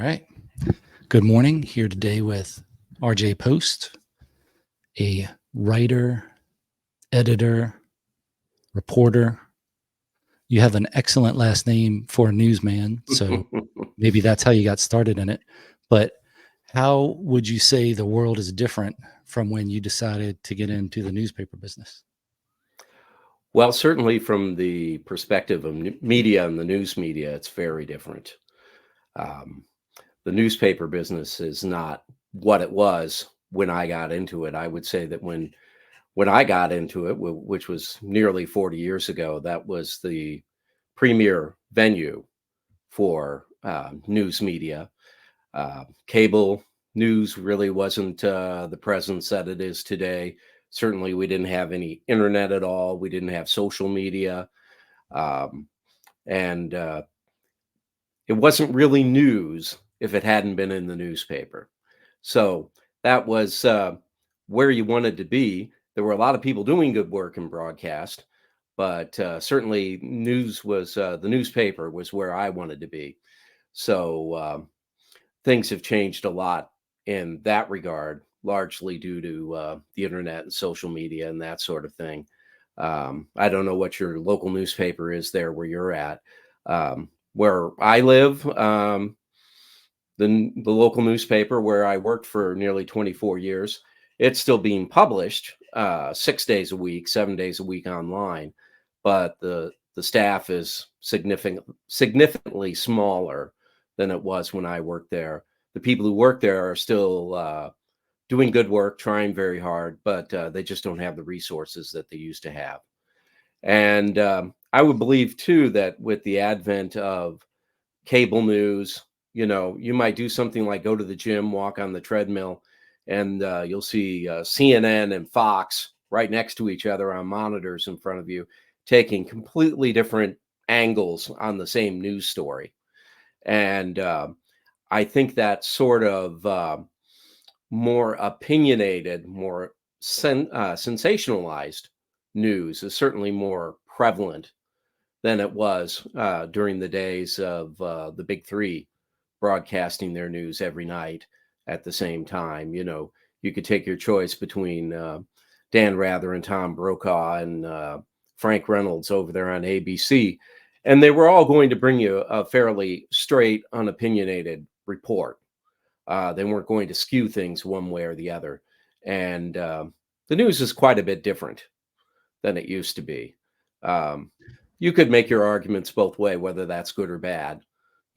right. Good morning. Here today with RJ Post, a writer, editor, reporter. You have an excellent last name for a newsman, so maybe that's how you got started in it. But how would you say the world is different from when you decided to get into the newspaper business? Well, certainly from the perspective of media and the news media, it's very different. Um, the newspaper business is not what it was when I got into it. I would say that when I got into it, which was nearly 40 years ago, that was the premier venue for news media. Cable news really wasn't the presence that it is today. Certainly, we didn't have any internet at all. We didn't have social media. Um, and It wasn't really news if it hadn't been in the newspaper. So that was where you wanted to be. There were a lot of people doing good work in broadcast, but certainly news was the newspaper was where I wanted to be. So things have changed a lot in that regard, largely due to the internet and social media and that sort of thing. I don't know what your local newspaper is there where you're at. Where I live, the local newspaper where I worked for nearly 24 years, it's still being published 6 days a week, 7 days a week online, but the staff is significantly smaller than it was when I worked there. The people who work there are still doing good work, trying very hard, but they just don't have the resources that they used to have. And I would believe too that with the advent of cable news, you might do something like go to the gym, walk on the treadmill, and you'll see CNN and Fox right next to each other on monitors in front of you, taking completely different angles on the same news story. And I think that sort of more opinionated, more sensationalized news is certainly more prevalent than it was during the days of the big three broadcasting their news every night at the same time. You could take your choice between Dan Rather and Tom Brokaw and Frank Reynolds over there on ABC, and they were all going to bring you a fairly straight, unopinionated report. They weren't going to skew things one way or the other. And the news is quite a bit different than it used to be. You could make your arguments both way, whether that's good or bad.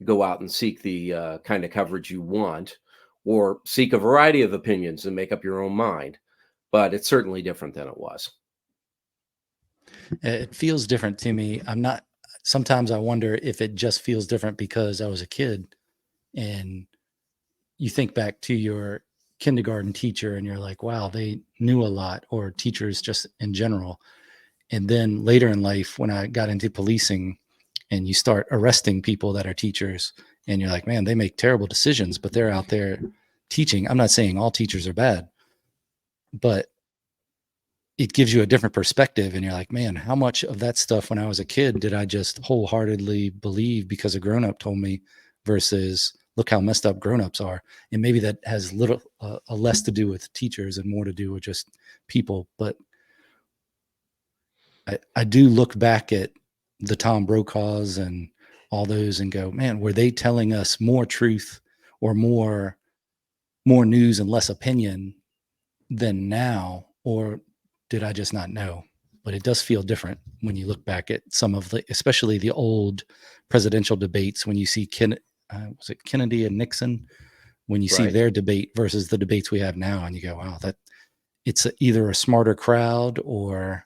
Go out and seek the kind of coverage you want, or seek a variety of opinions and make up your own mind. But it's certainly different than it was. It feels different to me. Sometimes I wonder if it just feels different because I was a kid and you think back to your kindergarten teacher and you're like, wow, they knew a lot, or teachers just in general. And then later in life, when I got into policing and you start arresting people that are teachers and you're like, man, they make terrible decisions, but they're out there teaching. I'm not saying all teachers are bad, but it gives you a different perspective. And you're like, man, how much of that stuff when I was a kid did I just wholeheartedly believe because a grown-up told me, versus look how messed up grown-ups are. And maybe that has less to do with teachers and more to do with just people. But I do look back at the Tom Brokaws and all those and go, man, were they telling us more truth or more news and less opinion than now? Or did I just not know? But it does feel different when you look back at some of especially the old presidential debates, when you see was it Kennedy and Nixon, when you see their debate versus the debates we have now, and you go, wow, that it's either a smarter crowd or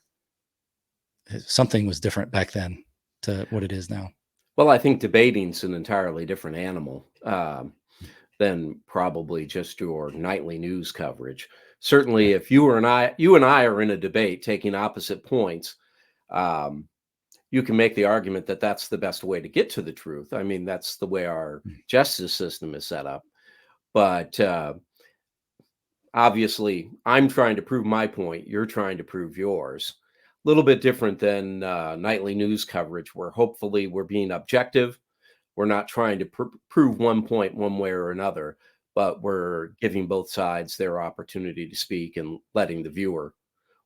something was different back then to what it is now. Well, I think debating's an entirely different animal than probably just your nightly news coverage. Certainly, if you and I are in a debate taking opposite points, you can make the argument that that's the best way to get to the truth. I mean, that's the way our justice system is set up. But obviously, I'm trying to prove my point. You're trying to prove yours. A little bit different than nightly news coverage, where hopefully we're being objective. We're not trying to prove one point one way or another, but we're giving both sides their opportunity to speak and letting the viewer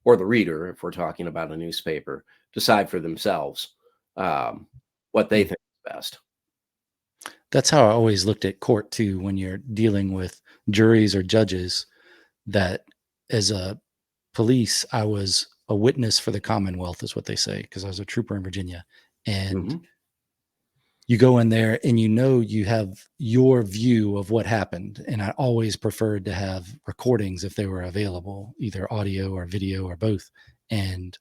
or the reader, if we're talking about a newspaper, decide for themselves what they Mm. think is best. That's how I always looked at court too, when you're dealing with juries or judges, that as a police, I was a witness for the Commonwealth, is what they say, because I was a trooper in Virginia. And Hmm. you go in there and you have your view of what happened. And I always preferred to have recordings if they were available, either audio or video or both. And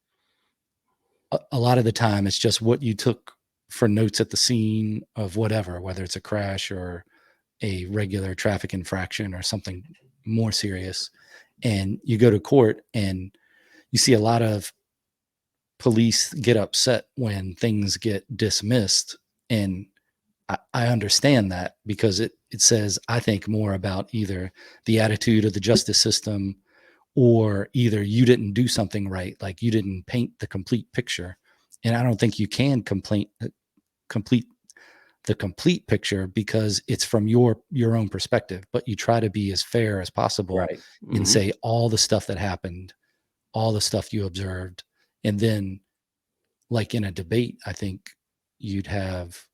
a lot of the time it's just what you took for notes at the scene of whatever, whether it's a crash or a regular traffic infraction or something more serious. And you go to court and you see a lot of police get upset when things get dismissed. And I understand that, because it says, I think, more about either the attitude of the justice system, or either you didn't do something right, like you didn't paint the complete picture. And I don't think you can complete the complete picture, because it's from your own perspective, but you try to be as fair as possible Right. and Hmm. say all the stuff that happened, all the stuff you observed. And then, like in a debate, I think you'd have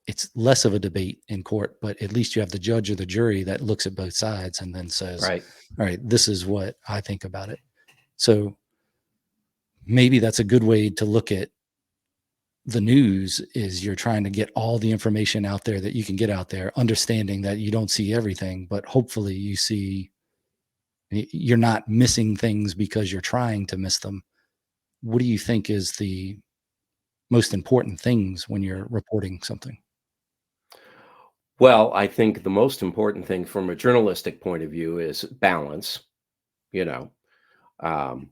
it's less of a debate in court, but at least you have the judge or the jury that looks at both sides and then says, Right. all right, this is what I think about it. So maybe that's a good way to look at the news, is you're trying to get all the information out there that you can get out there, understanding that you don't see everything, but hopefully you're not missing things because you're trying to miss them. What do you think is the most important things when you're reporting something? Well, I think the most important thing from a journalistic point of view is balance. You know, um,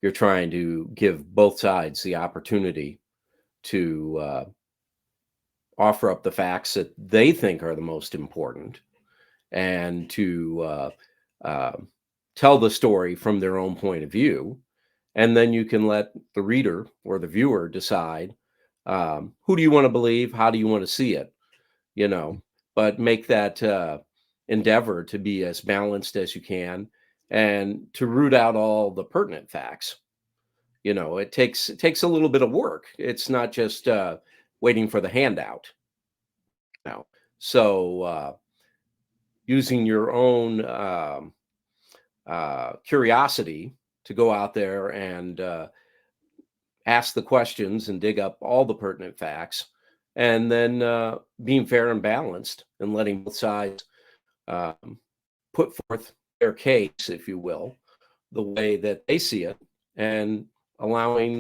you're trying to give both sides the opportunity to offer up the facts that they think are the most important, and to uh, tell the story from their own point of view. And then you can let the reader or the viewer decide, who do you want to believe? How do you want to see it? You know, but make that endeavor to be as balanced as you can, and to root out all the pertinent facts. It takes a little bit of work. It's not just waiting for the handout now. So using your own curiosity to go out there and ask the questions and dig up all the pertinent facts, and then being fair and balanced and letting both sides um, put forth their case, if you will, the way that they see it, and allowing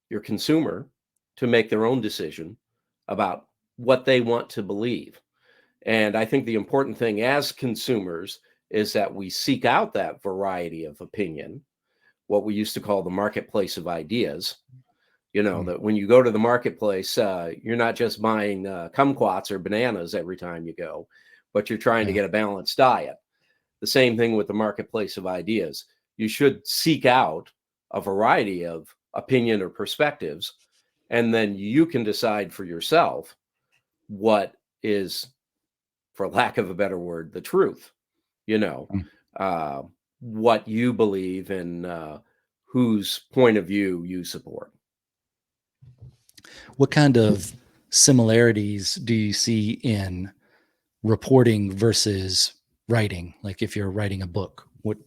your consumer to make their own decision about what they want to believe. And I think the important thing as consumers is that we seek out that variety of opinion, what we used to call the marketplace of ideas. Mm. That when you go to the marketplace, you're not just buying kumquats or bananas every time you go, but you're trying to Yeah. get a balanced diet. The same thing with the marketplace of ideas. You should seek out a variety of opinion or perspectives, and then you can decide for yourself what is, for lack of a better word, the truth, you know, Mm. uh, what you believe, and whose point of view you support. What kind of similarities do you see in reporting versus writing? Like if you're writing a book, what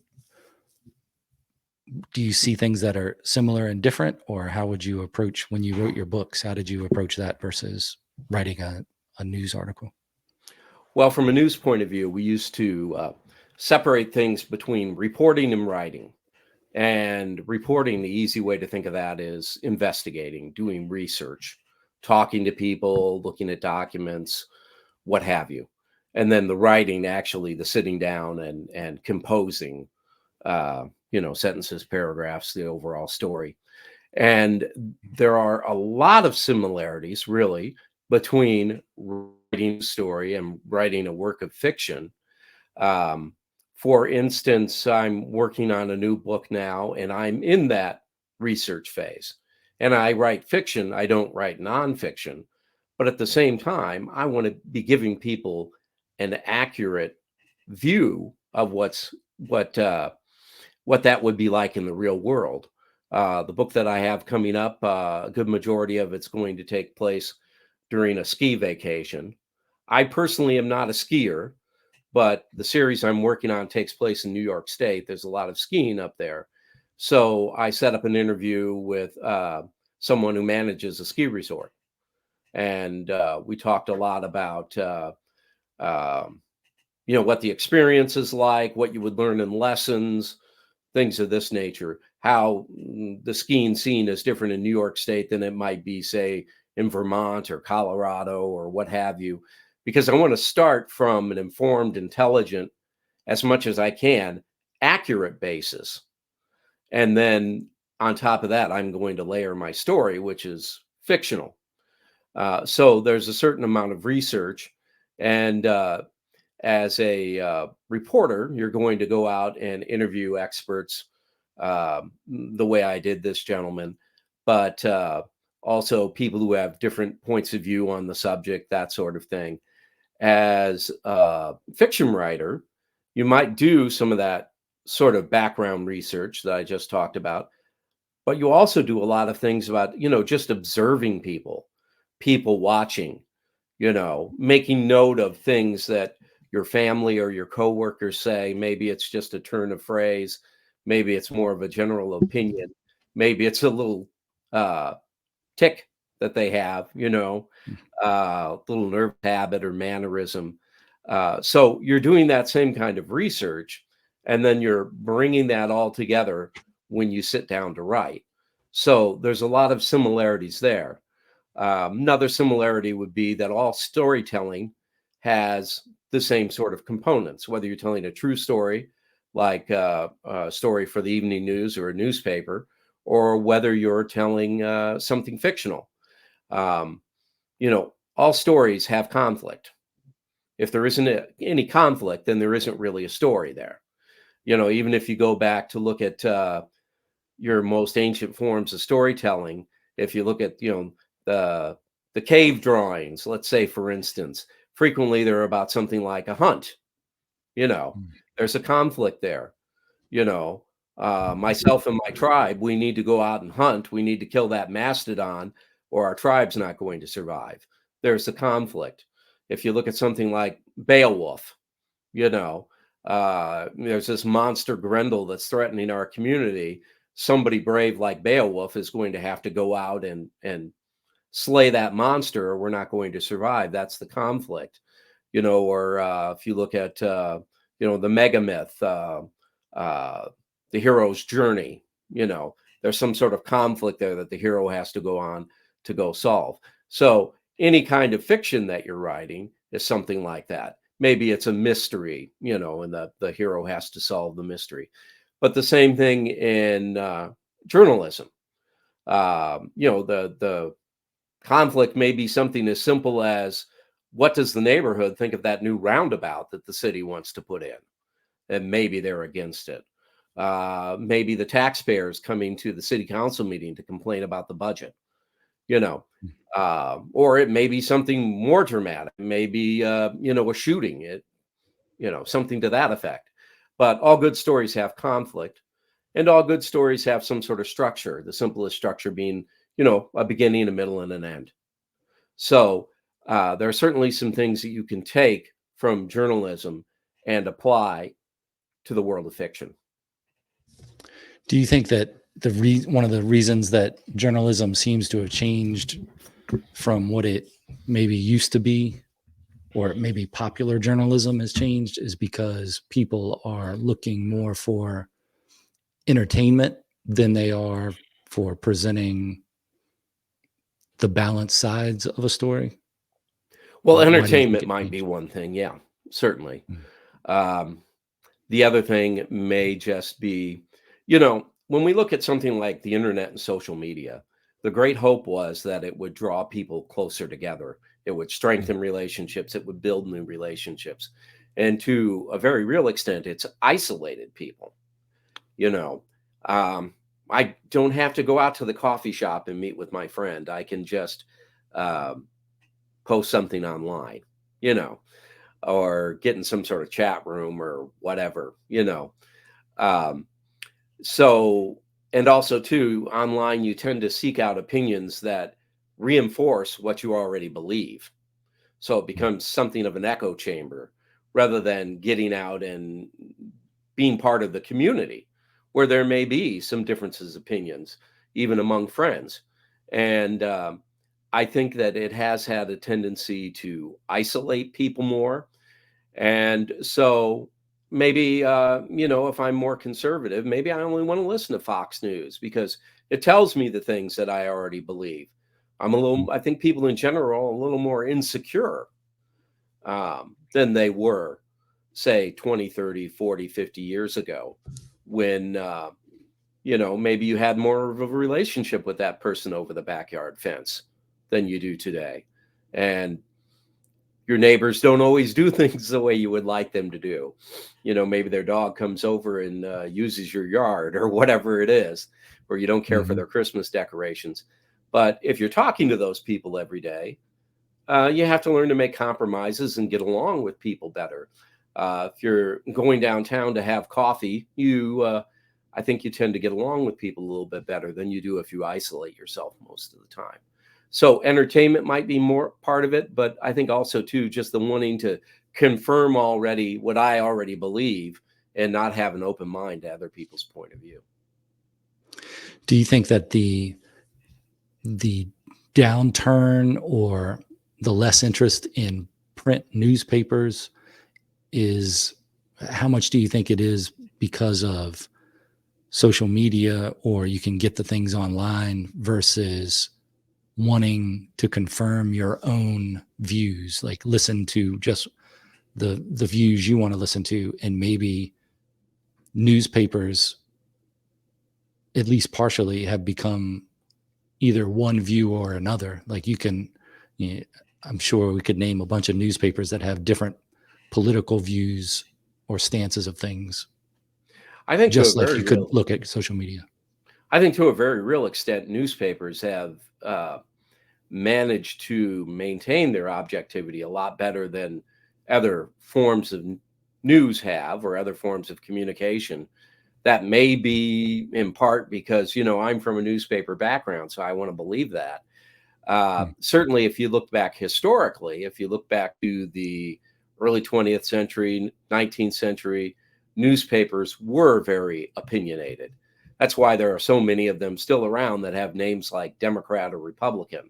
do you see things that are similar and different, or how would you approach when you wrote your books? How did you approach that versus writing a news article? Well, from a news point of view, we used to separate things between reporting and writing. And reporting, the easy way to think of that is investigating, doing research, talking to people, looking at documents, what have you. And then the writing, actually the sitting down and composing, sentences, paragraphs, the overall story. And there are a lot of similarities, really, between writing a story and writing a work of fiction. um, for instance, I'm working on a new book now, and I'm in that research phase. And I write fiction, I don't write nonfiction, But at the same time, I want to be giving people an accurate view of what that would be like in the real world. The book that I have coming up, a good majority of it's going to take place during a ski vacation. I personally am not a skier, but the series I'm working on takes place in New York State. There's a lot of skiing up there. So I set up an interview with someone who manages a ski resort. And we talked a lot about, um, what the experience is like, what you would learn in lessons, things of this nature, how the skiing scene is different in New York State than it might be, say, in Vermont or Colorado or what have you, because I want to start from an informed, intelligent, as much as I can, accurate basis. And then on top of that, I'm going to layer my story, which is fictional. So there's a certain amount of research. And as a reporter, you're going to go out and interview experts the way I did this gentleman, but also people who have different points of view on the subject, that sort of thing. As a fiction writer, you might do some of that sort of background research that I just talked about, but you also do a lot of things about, just observing people watching, making note of things that your family or your coworkers say. Maybe it's just a turn of phrase. Maybe it's more of a general opinion. Maybe it's a little uh, tick that they have, little nerve habit or mannerism. So you're doing that same kind of research, and then you're bringing that all together when you sit down to write. So there's a lot of similarities there. Another similarity would be that all storytelling has the same sort of components, whether you're telling a true story, like a story for the evening news or a newspaper, or whether you're telling something fictional. Um, all stories have conflict. If there isn't any conflict, then there isn't really a story there. Even if you go back to look at your most ancient forms of storytelling, if you look at the cave drawings, let's say, for instance, frequently they're about something like a hunt. you know Mm. there's a conflict there. Myself and my tribe, we need to go out and hunt, we need to kill that mastodon, or our tribe's not going to survive. There's the conflict. If you look at something like Beowulf, you know there's this monster Grendel that's threatening our community. Somebody brave like Beowulf is going to have to go out and slay that monster, or we're not going to survive. That's the conflict. Or if you look at the mega myth, uh, the hero's journey, there's some sort of conflict there that the hero has to go on to go solve. So any kind of fiction that you're writing is something like that. Maybe it's a mystery, and the hero has to solve the mystery. But the same thing in journalism. The conflict may be something as simple as, what does the neighborhood think of that new roundabout that the city wants to put in? And maybe they're against it. Maybe the taxpayers coming to the city council meeting to complain about the budget, you know, or it may be something more dramatic, maybe, a shooting, something to that effect. But all good stories have conflict, and all good stories have some sort of structure, the simplest structure being, a beginning, a middle, and an end. So there are certainly some things that you can take from journalism and apply to the world of fiction. Do you think that one of the reasons that journalism seems to have changed from what it maybe used to be, or maybe popular journalism has changed, is because people are looking more for entertainment than they are for presenting the balanced sides of a story? Well, Why do you think entertainment it might be changed? one thing. Yeah, certainly. Mm. Um, the other thing may just be, when we look at something like the internet and social media, the great hope was that it would draw people closer together. It would Mm. strengthen relationships. It would build new relationships. And to a very real extent, it's isolated people. You know, um, I don't have to go out to the coffee shop and meet with my friend. I can just um, post something online, you know, or get in some sort of chat room or whatever, you know. Um, so, and also too, online, you tend to seek out opinions that reinforce what you already believe. So it becomes something of an echo chamber rather than getting out and being part of the community where there may be some differences of opinions, even among friends. And I think that it has had a tendency to isolate people more. And so maybe, you know, if I'm more conservative, maybe I only want to listen to Fox News because it tells me the things that I already believe. I think people in general are a little more insecure than they were, say, 20, 30, 40, 50 years ago when, you know, maybe you had more of a relationship with that person over the backyard fence than you do today. And your neighbors don't always do things the way you would like them to do. You know, maybe their dog comes over and uses your yard or whatever it is, or you don't care for Mm-hmm. their Christmas decorations. But if you're talking to those people every day, you have to learn to make compromises and get along with people better. If you're going downtown to have coffee, I think you tend to get along with people a little bit better than you do if you isolate yourself most of the time. So entertainment might be more part of it, but I think also too, just the wanting to confirm already what I already believe and not have an open mind to other people's point of view. Do you think that the downturn or the less interest in print newspapers is, how much do you think it is because of social media, or you can get the things online versus wanting to confirm your own views, like listen to just the views you want to listen to, and maybe newspapers, at least partially, have become either one view or another. Like you know, I'm sure we could name a bunch of newspapers that have different political views or stances of things, I think to a just like very you could real look at social media. I think to a very real extent, newspapers have managed to maintain their objectivity a lot better than other forms of news have or other forms of communication. That may be in part because, you know, I'm from a newspaper background, so I want to believe that. Hmm. Certainly, if you look back historically, if you look back to the early 20th century, 19th century, newspapers were very opinionated. That's why there are so many of them still around that have names like Democrat or Republican.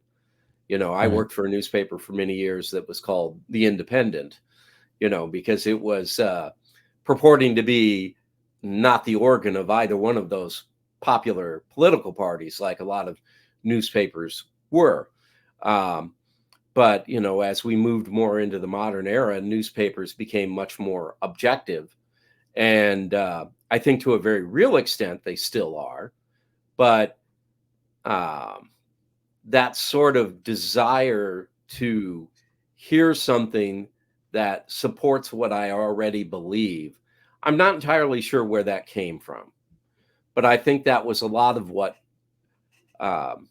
You know, I Right. worked for a newspaper for many years that was called The Independent, you know, because it was purporting to be not the organ of either one of those popular political parties, like a lot of newspapers were. Um, but, you know, as we moved more into the modern era, newspapers became much more objective. And I think to a very real extent, they still are. But um, that sort of desire to hear something that supports what I already believe, I'm not entirely sure where that came from. But I think that was a lot of what um,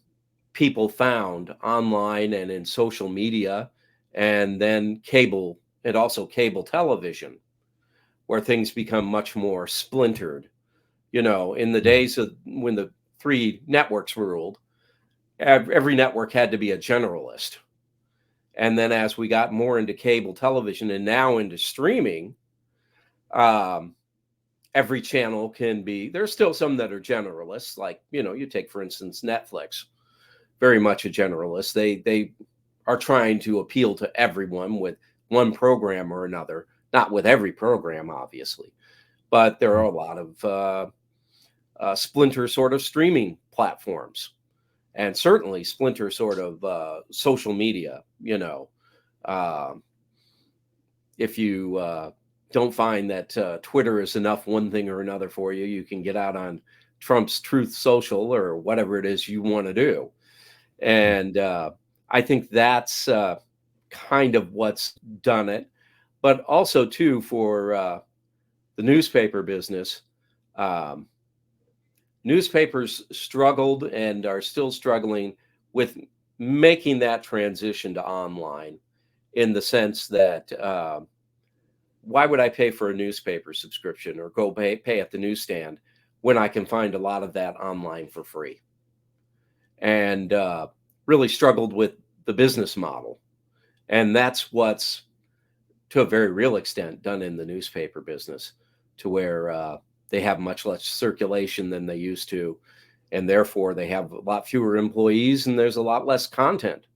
people found online and in social media, and then cable, and also cable television, where things become much more splintered. You know, in the Mhm. days of when the three networks ruled, every network had to be a generalist. And then as we got more into cable television and now into streaming, um, every channel can be, there's still some that are generalists, like, you know, you take, for instance, Netflix, very much a generalist. They are trying to appeal to everyone with one program or another, not with every program, obviously, but there are a lot of splinter sort of streaming platforms and certainly splinter sort of social media, you know. Um, if you don't find that Twitter is enough one thing or another for you, you can get out on Trump's Truth Social or whatever it is you want to do. And I think that's kind of what's done it. But also, too, for the newspaper business, um, newspapers struggled and are still struggling with making that transition to online in the sense that why would I pay for a newspaper subscription or go pay at the newsstand when I can find a lot of that online for free? And really struggled with the business model. And that's what's, to a very real extent, done in the newspaper business, to where they have much less circulation than they used to. And therefore, they have a lot fewer employees and there's a lot less content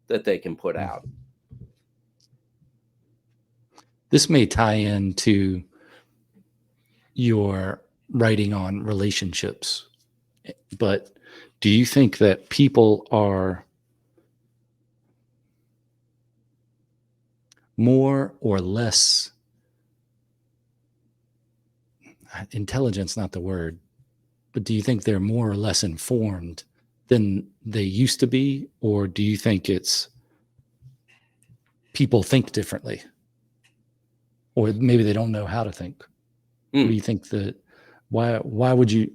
that they can put out. This may tie into your writing on relationships, but do you think that people are more or less intelligence, not the word, but do you think they're more or less informed than they used to be? Or do you think it's people think differently? Or maybe they don't know how to think? What do you think that, why would you,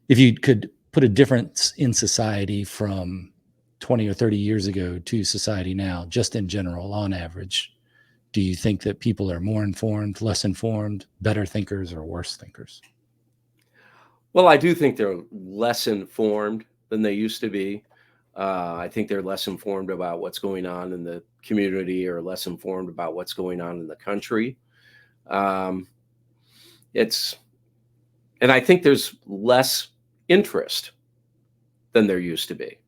if you could put a difference in society from 20 or 30 years ago to society now, just in general, on average, do you think that people are more informed, less informed, better thinkers, or worse thinkers? Well, I do think they're less informed than they used to be. I think they're less informed about what's going on in the community or less informed about what's going on in the country. Um, and I think there's less interest than there used to be.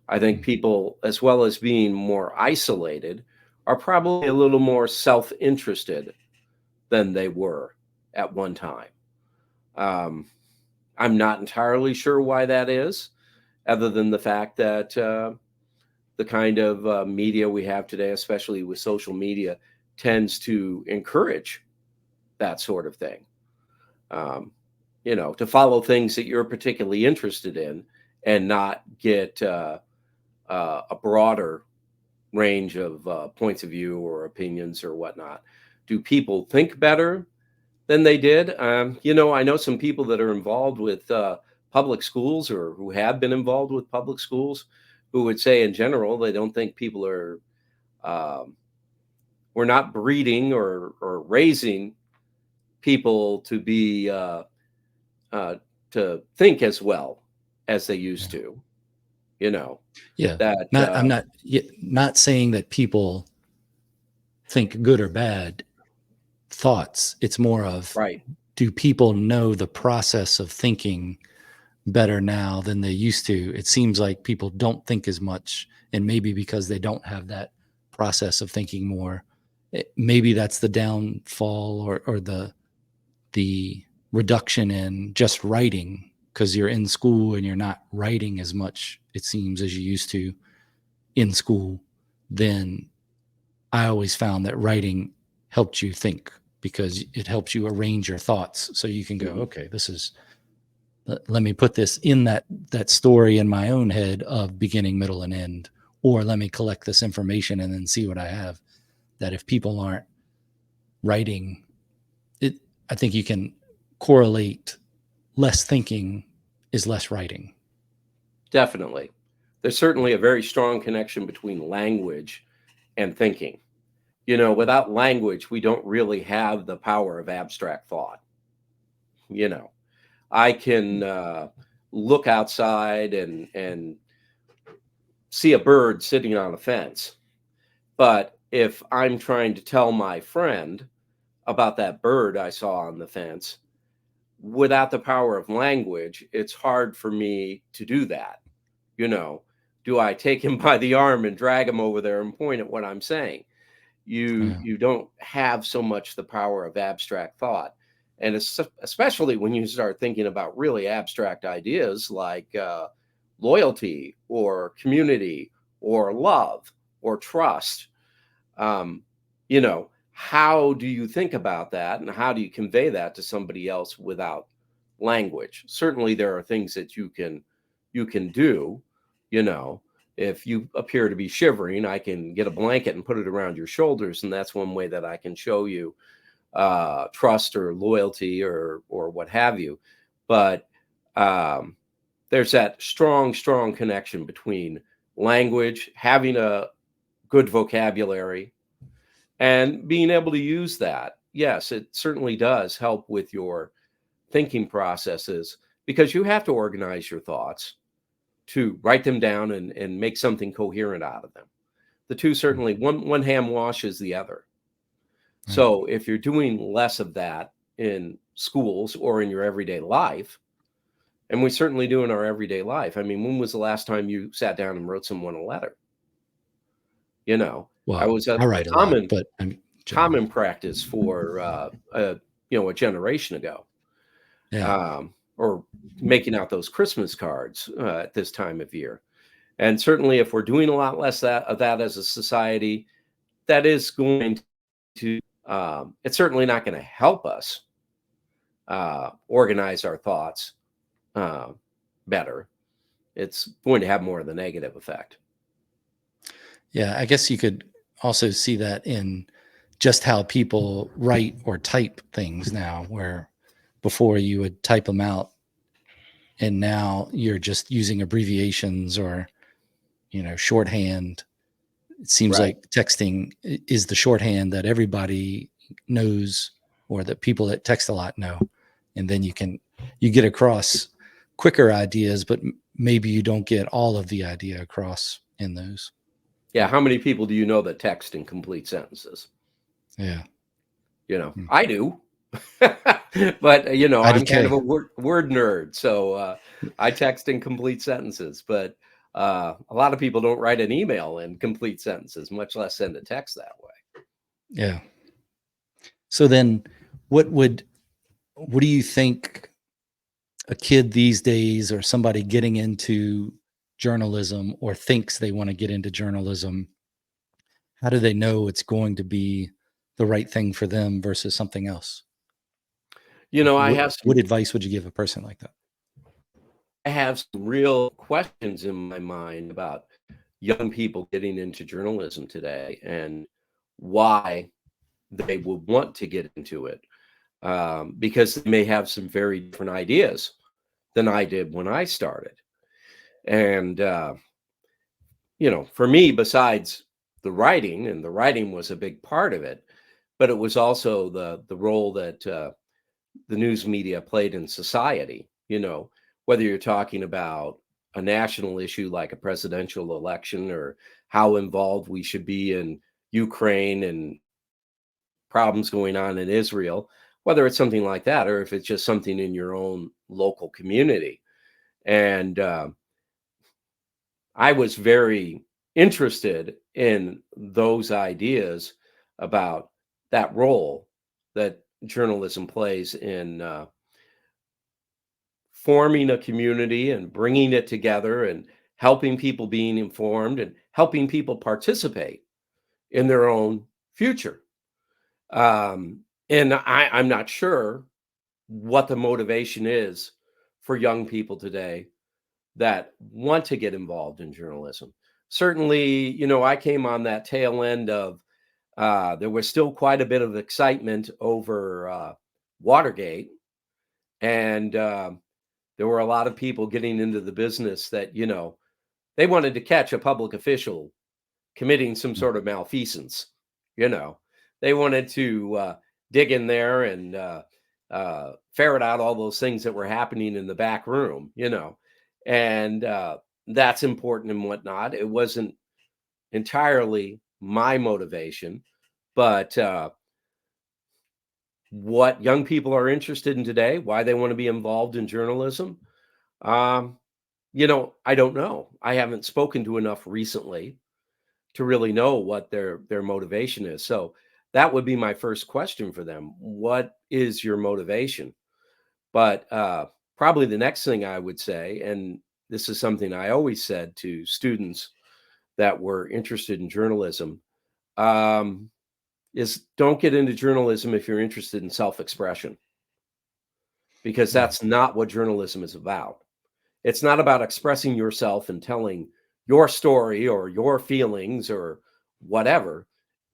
I think people, as well as being more isolated, are probably a little more self-interested than they were at one time. I'm not entirely sure why that is, other than the fact that the kind of media we have today, especially with social media, tends to encourage that sort of thing. To follow things that you're particularly interested in and not get a broader range of points of view or opinions or whatnot. Do people think better than they did? I know some people that are involved with public schools or who have been involved with public schools who would say in general, they don't think people are, we're not breeding or raising people to be, to think as well as they used to, Yeah. that, I'm not saying that people think good or bad thoughts. It's more of, right. do people know the process of thinking better now than they used to? It seems like people don't think as much, and maybe because they don't have that process of thinking more, maybe that's the downfall or the reduction in just writing, because you're in school and you're not writing as much, it seems, as you used to in school. Then I always found that writing helped you think, because it helps you arrange your thoughts so you can go, okay, this is, let me put this in that story in my own head of beginning, middle, and end, or let me collect this information and then see what I have. That if people aren't writing it, I think you can correlate less thinking is less writing. Definitely. There's certainly a very strong connection between language and thinking. Without language, we don't really have the power of abstract thought. I can look outside and see a bird sitting on a fence. But if I'm trying to tell my friend about that bird I saw on the fence, without the power of language, it's hard for me to do that. Do I take him by the arm and drag him over there and point at what I'm saying? You don't have so much the power of abstract thought. And especially when you start thinking about really abstract ideas like loyalty or community or love or trust. How do you think about that, and how do you convey that to somebody else without language? Certainly there are things that you can do. If you appear to be shivering, I can get a blanket and put it around your shoulders, and that's one way that I can show you trust or loyalty or what have you. But there's that strong connection between language, having a good vocabulary, and being able to use that. Yes, it certainly does help with your thinking processes because you have to organize your thoughts to write them down and make something coherent out of them. The two Mm, certainly, one hand washes the other. right. So if you're doing less of that in schools or in your everyday life, and we certainly do in our everyday life. I mean, when was the last time you sat down and wrote someone a letter? You know, I Well, was a I write a lot, common but I'm general. common practice for a generation ago, Yeah. or making out those Christmas cards at this time of year. And certainly, if we're doing a lot less of that as a society, that is going to it's certainly not going to help us organize our thoughts uh, better. It's going to have more of the negative effect. Yeah. I guess you could also see that in just how people write or type things now, where before you would type them out and now you're just using abbreviations or, shorthand. It seems Right. like texting is the shorthand that everybody knows or that people that text a lot know. And then you get across quicker ideas, but maybe you don't get all of the idea across in those. Yeah. How many people do you know that text in complete sentences? Yeah. Hmm. I do. But I'm kind of IDK. a word nerd, so I text in complete sentences. But a lot of people don't write an email in complete sentences, much less send a text that way. Yeah. So then what would, what do you think a kid these days or somebody getting into journalism or thinks they want to get into journalism, how do they know it's going to be the right thing for them versus something else? Like I have what some advice would you give a person like that? I have some real questions in my mind about young people getting into journalism today and why they would want to get into it, because they may have some very different ideas than I did when I started. And for me, besides the writing, and the writing was a big part of it, but it was also the role that the news media played in society. Whether you're talking about a national issue like a presidential election, or how involved we should be in Ukraine and problems going on in Israel, whether it's something like that, or if it's just something in your own local community. And I was very interested in those ideas about that role that journalism plays in forming a community and bringing it together and helping people being informed and helping people participate in their own future. And I'm not sure what the motivation is for young people today that want to get involved in journalism. Certainly, I came on that tail end of there was still quite a bit of excitement over Watergate, and there were a lot of people getting into the business that they wanted to catch a public official committing some Mm. sort of malfeasance. You know, they wanted to dig in there and ferret out all those things that were happening in the back room. And that's important and whatnot. It wasn't entirely my motivation, but what young people are interested in today, why they want to be involved in journalism, um, I don't know. I haven't spoken to enough recently to really know what their motivation is. So that would be my first question for them. What is your motivation? But probably the next thing I would say, and this is something I always said to students that were interested in journalism, um, is don't get into journalism if you're interested in self-expression, because Mm. that's not what journalism is about. It's not about expressing yourself and telling your story or your feelings or whatever.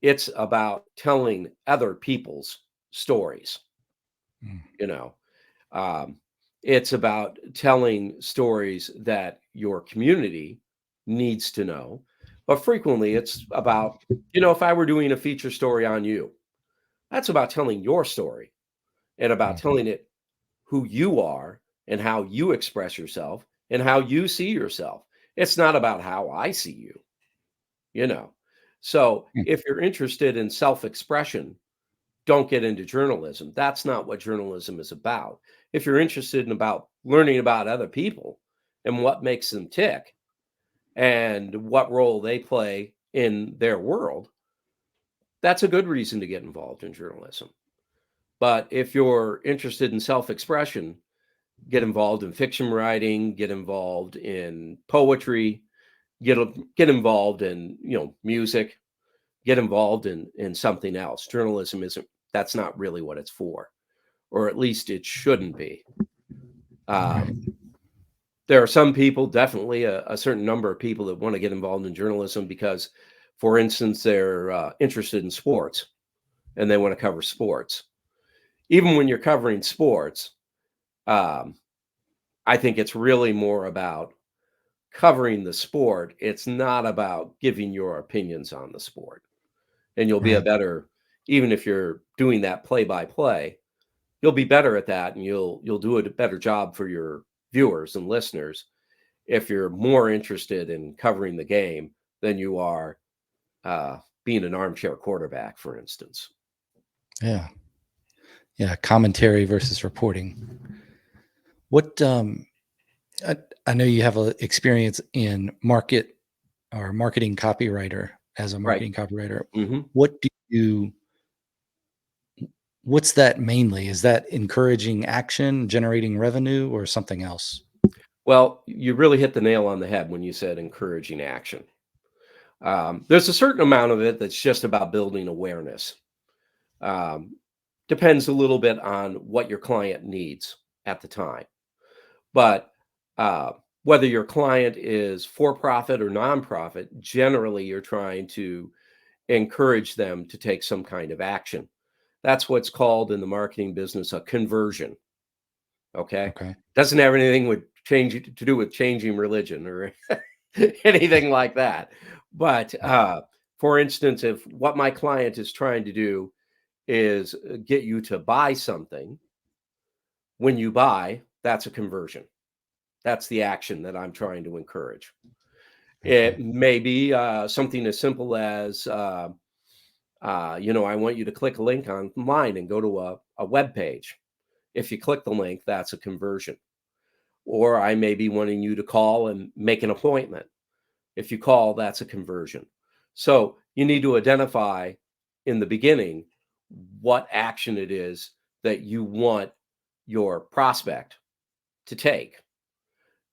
It's about telling other people's stories. Mm. You know, um, it's about telling stories that your community needs to know. But frequently it's about, if I were doing a feature story on you, that's about telling your story and about Mhm. telling it who you are and how you express yourself and how you see yourself. It's not about how I see you, you know. So Mm. if you're interested in self-expression, don't get into journalism. That's not what journalism is about. If you're interested in about learning about other people and what makes them tick and what role they play in their world, that's a good reason to get involved in journalism. But if you're interested in self-expression, get involved in fiction writing, get involved in poetry, get get involved in, music, get involved in something else. Journalism isn't That's not really what it's for, or at least it shouldn't be. Right. Um, there are some people, definitely a certain number of people that want to get involved in journalism because, for instance, they're interested in sports and they want to cover sports. Even when you're covering sports, um, I think it's really more about covering the sport. It's not about giving your opinions on the sport. And you'll be a Right. better, even if you're doing that play by play, you'll be better at that, and you'll do a better job for your viewers and listeners if you're more interested in covering the game than you are being an armchair quarterback, for instance. Yeah. Yeah. Commentary versus reporting. What I, I know you have a experience in marketing copywriter as a Right. marketing copywriter. Hmm. What do you what's that mainly? Is that encouraging action, generating revenue, or something else? Well, you really hit the nail on the head when you said encouraging action. There's a certain amount of it that's just about building awareness. Um, Depends a little bit on what your client needs at the time. But uh, whether your client is for profit or nonprofit, generally you're trying to encourage them to take some kind of action. That's what's called in the marketing business a conversion. Okay. Okay. Doesn't have anything with change to do with changing religion or anything like that. But for instance, if what my client is trying to do is get you to buy something, when you buy, that's a conversion. That's the action that I'm trying to encourage. It Okay. may be something as simple as, I want you to click a link online and go to a web page. If you click the link, that's a conversion. Or I may be wanting you to call and make an appointment. If you call, that's a conversion. So you need to identify in the beginning what action it is that you want your prospect to take,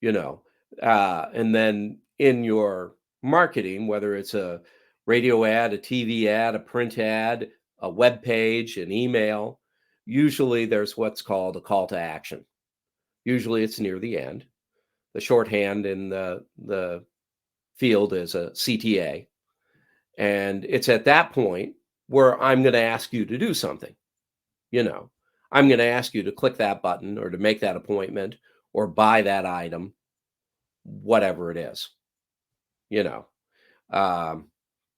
you know, and then in your marketing, whether it's a radio ad, a TV ad, a print ad, a web page, an email, usually there's what's called a call to action. Usually it's near the end. The shorthand in the field is a CTA. And it's at that point where I'm going to ask you to do something. You know, I'm going to ask you to click that button or to make that appointment or buy that item, whatever it is. You know, um,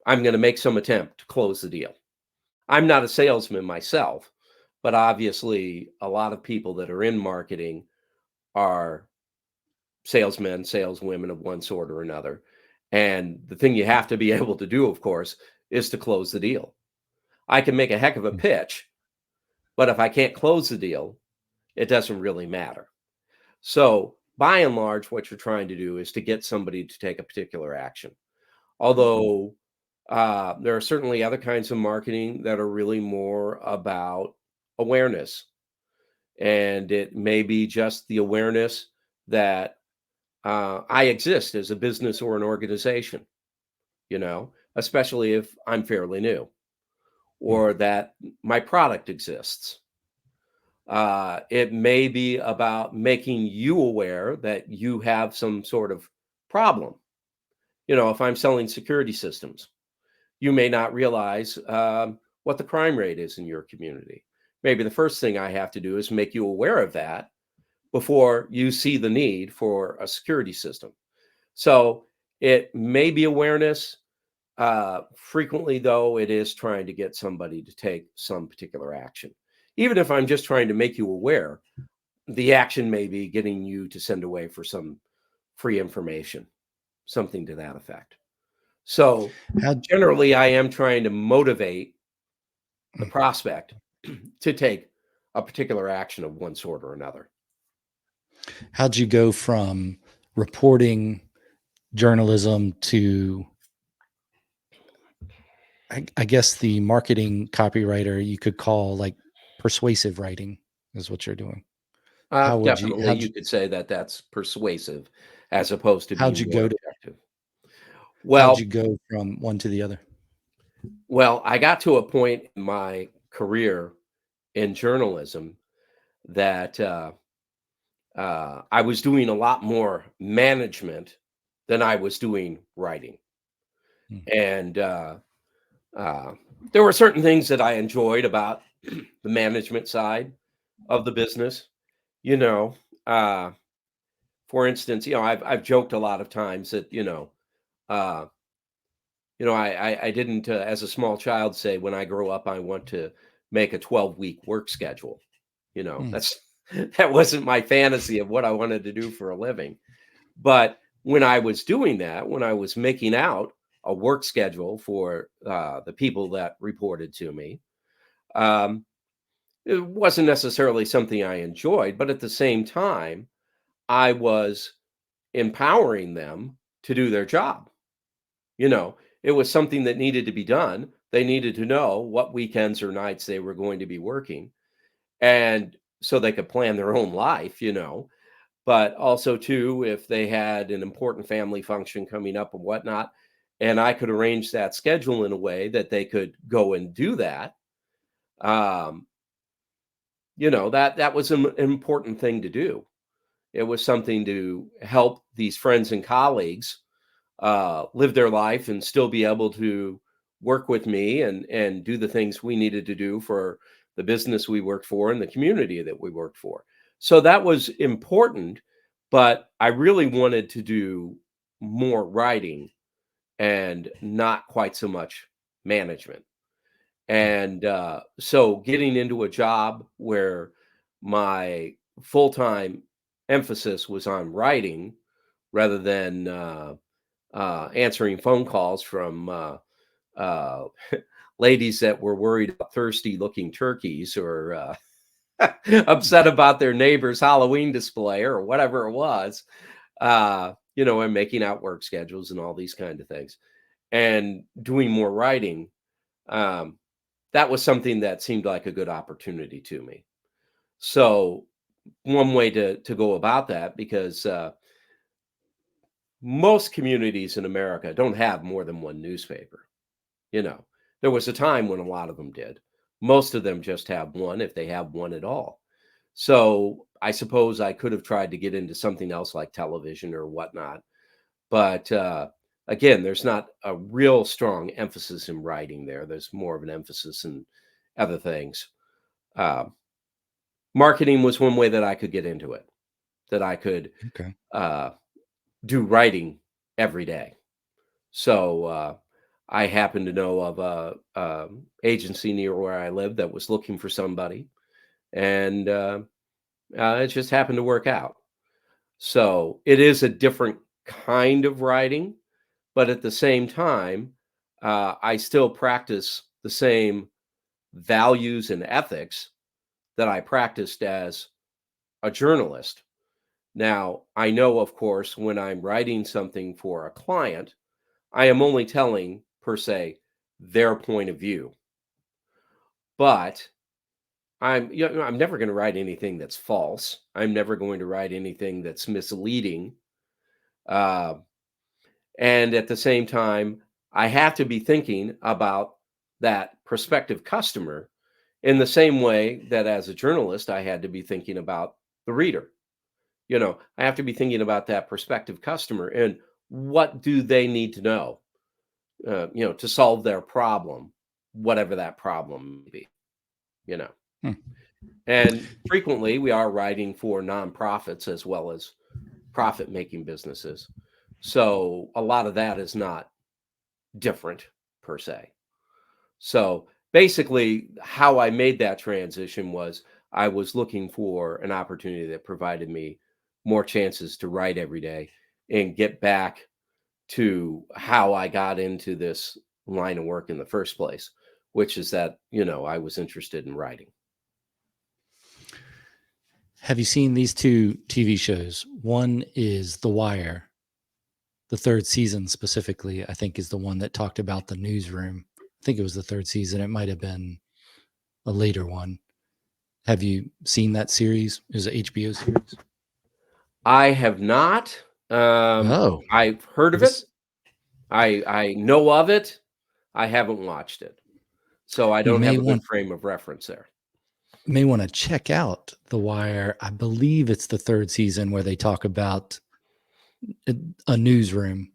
I'm going to make some attempt to close the deal. I'm not a salesman myself, but obviously, a lot of people that are in marketing are salesmen, saleswomen of one sort or another. And the thing you have to be able to do, of course, is to close the deal. I can make a heck of a Mm. pitch, but if I can't close the deal, it doesn't really matter. So, by and large, what you're trying to do is to get somebody to take a particular action. Although there are certainly other kinds of marketing that are really more about awareness. And it may be just the awareness that I exist as a business or an organization, especially if I'm fairly new, Mm. or that my product exists. It may be about making you aware that you have some sort of problem. If I'm selling security systems, you may not realize what the crime rate is in your community. Maybe the first thing I have to do is make you aware of that before you see the need for a security system. So It may be awareness. Frequently, though, it is trying to get somebody to take some particular action. Even if I'm just trying to make you aware, the action may be getting you to send away for some free information, something to that effect. So How generally, I am trying to motivate the prospect to take a particular action of one sort or another. how'd you go from reporting journalism to I guess the marketing copywriter you could call like persuasive writing is what you're doing. How would you Definitely, you could say that that's persuasive as opposed to how'd being you more go to objective. how'd Well, you go from one to the other? I got to a point in my career in journalism that I was doing a lot more management than I was doing writing, Mm, and uh, there were certain things that I enjoyed about the management side of the business. You know, uh, for instance, I've joked a lot of times that uh, I didn't as a small child say when I grow up I want to make a 12-week work schedule. mm, That's that wasn't my fantasy of what I wanted to do for a living. But when I was doing that, when I was making out a work schedule for the people that reported to me, um, it wasn't necessarily something I enjoyed, but at the same time, I was empowering them to do their job. It was something that needed to be done. They needed to know what weekends or nights they were going to be working, and so they could plan their own life. But also too, if they had an important family function coming up and whatnot, and I could arrange that schedule in a way that they could go and do that, um, that was an important thing to do. It was something to help these friends and colleagues live their life and still be able to work with me and do the things we needed to do for the business we worked for and the community that we worked for. So that was important, but I really wanted to do more writing and not quite so much management. mm. And so getting into a job where my full-time emphasis was on writing rather than answering phone calls from uh, ladies that were worried about thirsty looking turkeys or upset about their neighbor's Halloween display or whatever it was, and making out work schedules and all these kind of things and doing more writing. Um, that was something that seemed like a good opportunity to me. So one way to go about that, because most communities in America don't have more than one newspaper. You know, there was a time when a lot of them did. Most of them just have one, if they have one at all. So I suppose I could have tried to get into something else like television or whatnot. But again, there's not a real strong emphasis in writing there. There's more of an emphasis in other things. Uh, Marketing was one way that I could get into it, that I could Okay. uh, do writing every day. So I happen to know of a agency near where I live that was looking for somebody, and it just happened to work out. So it is a different kind of writing, but at the same time, I still practice the same values and ethics that I practiced as a journalist. Now, I know, of course, when I'm writing something for a client, I am only telling, per se, their point of view. But I'm never going to write anything that's false. I'm never going to write anything that's misleading. Uh, and at the same time, I have to be thinking about that prospective customer in the same way that as a journalist, I had to be thinking about the reader. I have to be thinking about that prospective customer and what do they need to know, to solve their problem, whatever that problem may be, you know. Hmm. And frequently we are writing for nonprofits as well as profit making businesses. So a lot of that is not different per se. So basically, how I made that transition was I was looking for an opportunity that provided me more chances to write every day and get back to how I got into this line of work in the first place, which is that, I was interested in writing. Have you seen these two TV shows? One is The Wire. The third season specifically, I think, is the one that talked about the newsroom. I think it was the third season. It might have been a later one. Have you seen that series? It was an HBO series. I have not. Oh, I've heard of it. this I know of it. I haven't watched it. So I you don't may have a good want frame of reference there. to check out The Wire. I believe it's the third season where they talk about a newsroom.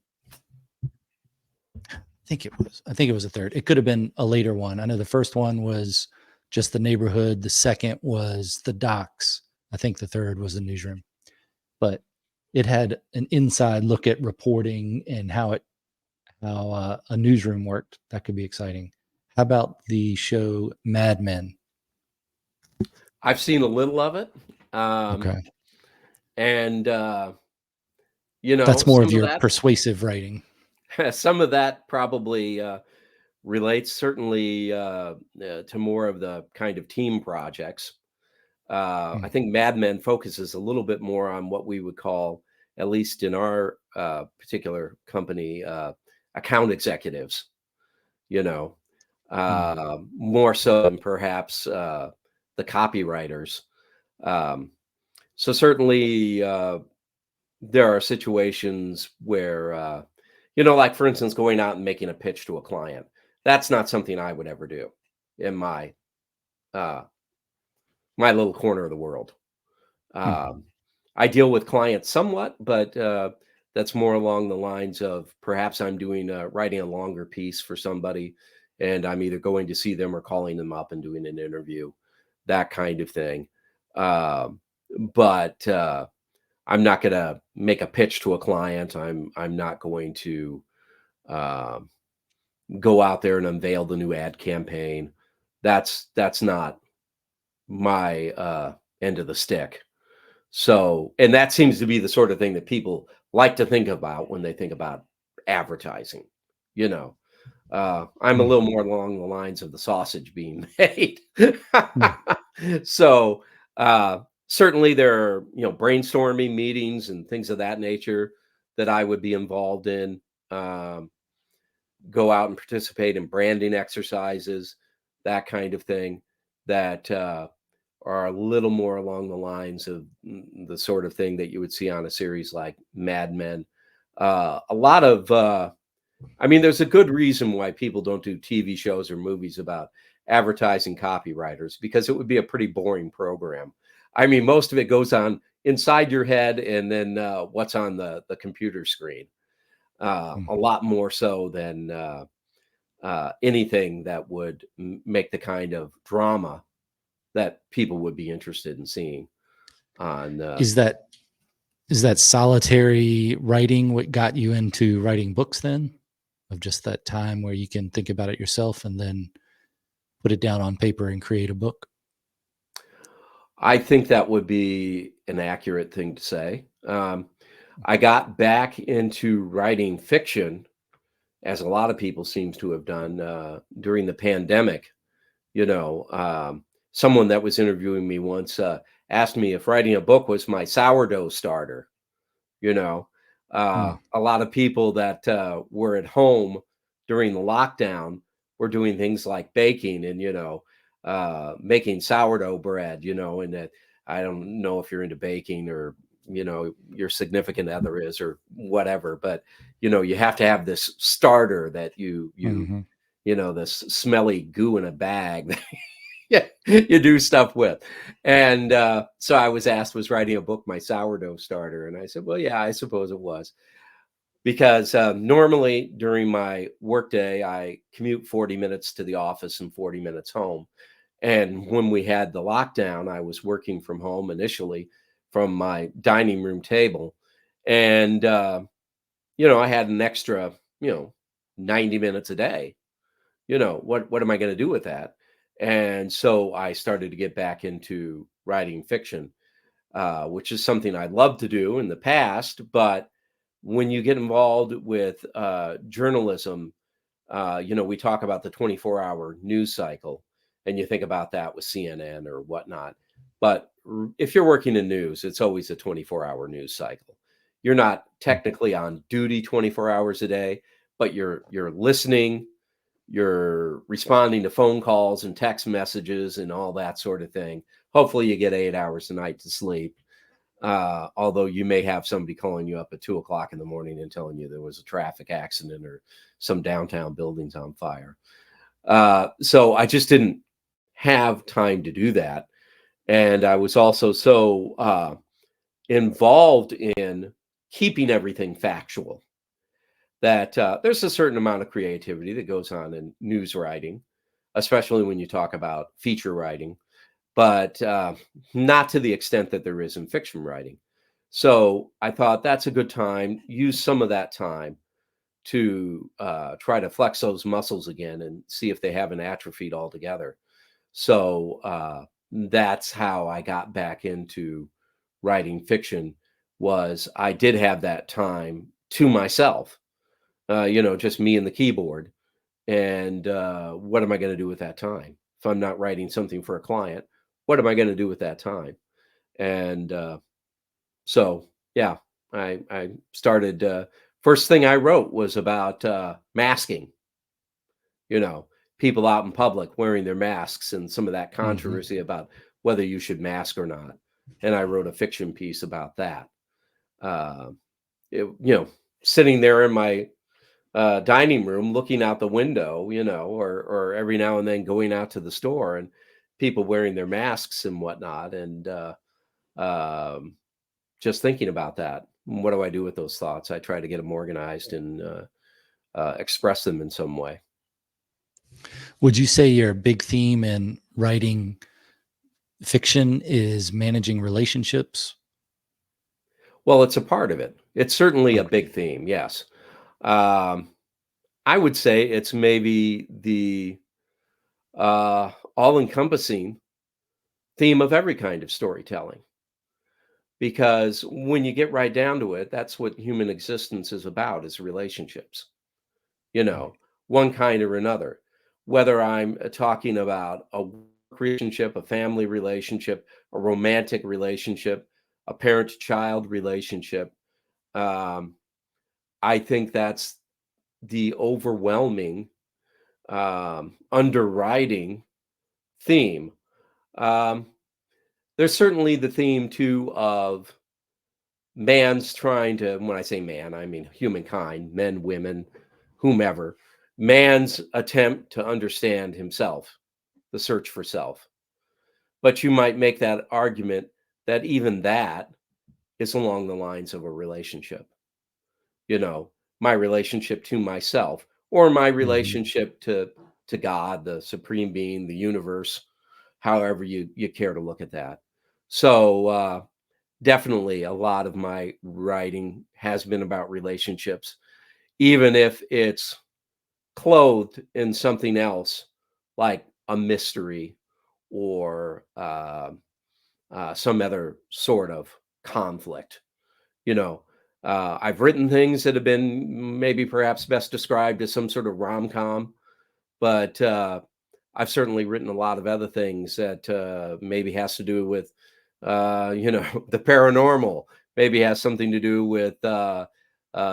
I think it was a third. It could have been a later one. I know the first one was just the neighborhood. The second was the docks. I think the third was the newsroom. But it had an inside look at reporting and how a newsroom worked. That could be exciting. How about the show Mad Men? I've seen a little of it. Okay, And that's more of some of your that persuasive writing. some of that probably relates certainly to more of the kind of team projects. I Hmm. think Mad Men focuses a little bit more on what we would call, at least in our particular company, account executives, you know, Hmm. more so than perhaps the copywriters. Um, so certainly there are situations where, like for instance, going out and making a pitch to a client. That's not something I would ever do in uh, my little corner of the world. Hmm. Um, I deal with clients somewhat, but that's more along the lines of perhaps I'm doing writing a longer piece for somebody, and I'm either going to see them or calling them up and doing an interview, that kind of thing. Um, but I'm not going to make a pitch to a client. I'm not going to um, go out there and unveil the new ad campaign. That's not my end of the stick. So, and that seems to be the sort of thing that people like to think about when they think about advertising. You know, I'm a Hmm. little more along the lines of the sausage being made. Hmm. So, certainly there are, brainstorming meetings and things of that nature that I would be involved in. Um, Go out and participate in branding exercises, that kind of thing that are a little more along the lines of the sort of thing that you would see on a series like Mad Men. A lot of, I mean, there's a good reason why people don't do TV shows or movies about advertising copywriters because it would be a pretty boring program. I mean, most of it goes on inside your head and then what's on the computer screen. Hmm. A lot more so than anything that would make the kind of drama that people would be interested in seeing on Is that solitary writing what got you into writing books then? Of just that time where you can think about it yourself and then put it down on paper and create a book? I think that would be an accurate thing to say. I got back into writing fiction, as a lot of people seems to have done during the pandemic. Someone that was interviewing me once asked me if writing a book was my sourdough starter. you know Hmm. a lot of people that were at home during the lockdown were doing things like baking and making sourdough bread, and that I don't know if you're into baking or your significant other is or whatever, but you have to have this starter that Mhm. this smelly goo in a bag yeah, you do stuff with. And so I was asked, was writing a book my sourdough starter? And I said, well, yeah, I suppose it was. Because normally during my workday, I commute 40 minutes to the office and 40 minutes home. And when we had the lockdown, I was working from home initially from my dining room table. And I had an extra, 90 minutes a day. What am I going to do with that? And so I started to get back into writing fiction, which is something I loved to do in the past. But when you get involved with journalism, we talk about the 24-hour news cycle, and you think about that with CNN or whatnot. But if you're working in news, it's always a 24-hour news cycle. You're not Mm. technically on duty 24 hours a day, but you're listening, you're responding to phone calls and text messages and all that sort of thing. Hopefully, you get 8 hours a night to sleep. Although you may have somebody calling you up at 2 o'clock in the morning and telling you there was a traffic accident or some downtown buildings on fire. So I just didn't have time to do that. And I was also so involved in keeping everything factual that there's a certain amount of creativity that goes on in news writing, especially when you talk about feature writing, but not to the extent that there is in fiction writing. So I thought that's a good time. Use some of that time to try to flex those muscles again and see if they haven't atrophied altogether. So that's how I got back into writing fiction. Was I did have that time to myself, just me and the keyboard. And what am I going to do with that time? If I'm not writing something for a client, what am I going to do with that time? And so, yeah, I started. First thing I wrote was about masking. You know, people out in public wearing their masks and some of that Mhm. controversy about whether you should mask or not. And I wrote a fiction piece about that. Uh, it, you know, Sitting there in my dining room looking out the window, or every now and then going out to the store and people wearing their masks and whatnot, and um, just thinking about that. What do I do with those thoughts? I try to get them organized and express them in some way. Would you say your big theme in writing fiction is managing relationships? Well, it's a part of it. It's certainly a Okay. big theme. Yes, um, I would say it's maybe the all-encompassing theme of every kind of storytelling. Because when you get right down to it, that's what human existence is about, is relationships, you Mm. know, one kind or another. Whether I'm talking about a work relationship, a family relationship, a romantic relationship, a parent-to-child relationship, um, I think that's the overwhelming, underwriting theme. Um, there's certainly the theme too of man's trying to, when I say man, I mean humankind, men, women, whomever, man's attempt to understand himself, the search for self. But you might make that argument that even that is along the lines of a relationship, you know, my relationship to myself or my Mhm. relationship to God, the supreme being, the universe, however you care to look at that. So definitely a lot of my writing has been about relationships, even if it's clothed in something else like a mystery or some other sort of conflict. You know, I've written things that have been maybe perhaps best described as some sort of rom com, but I've certainly written a lot of other things that maybe has to do with, the paranormal. Maybe has something to do with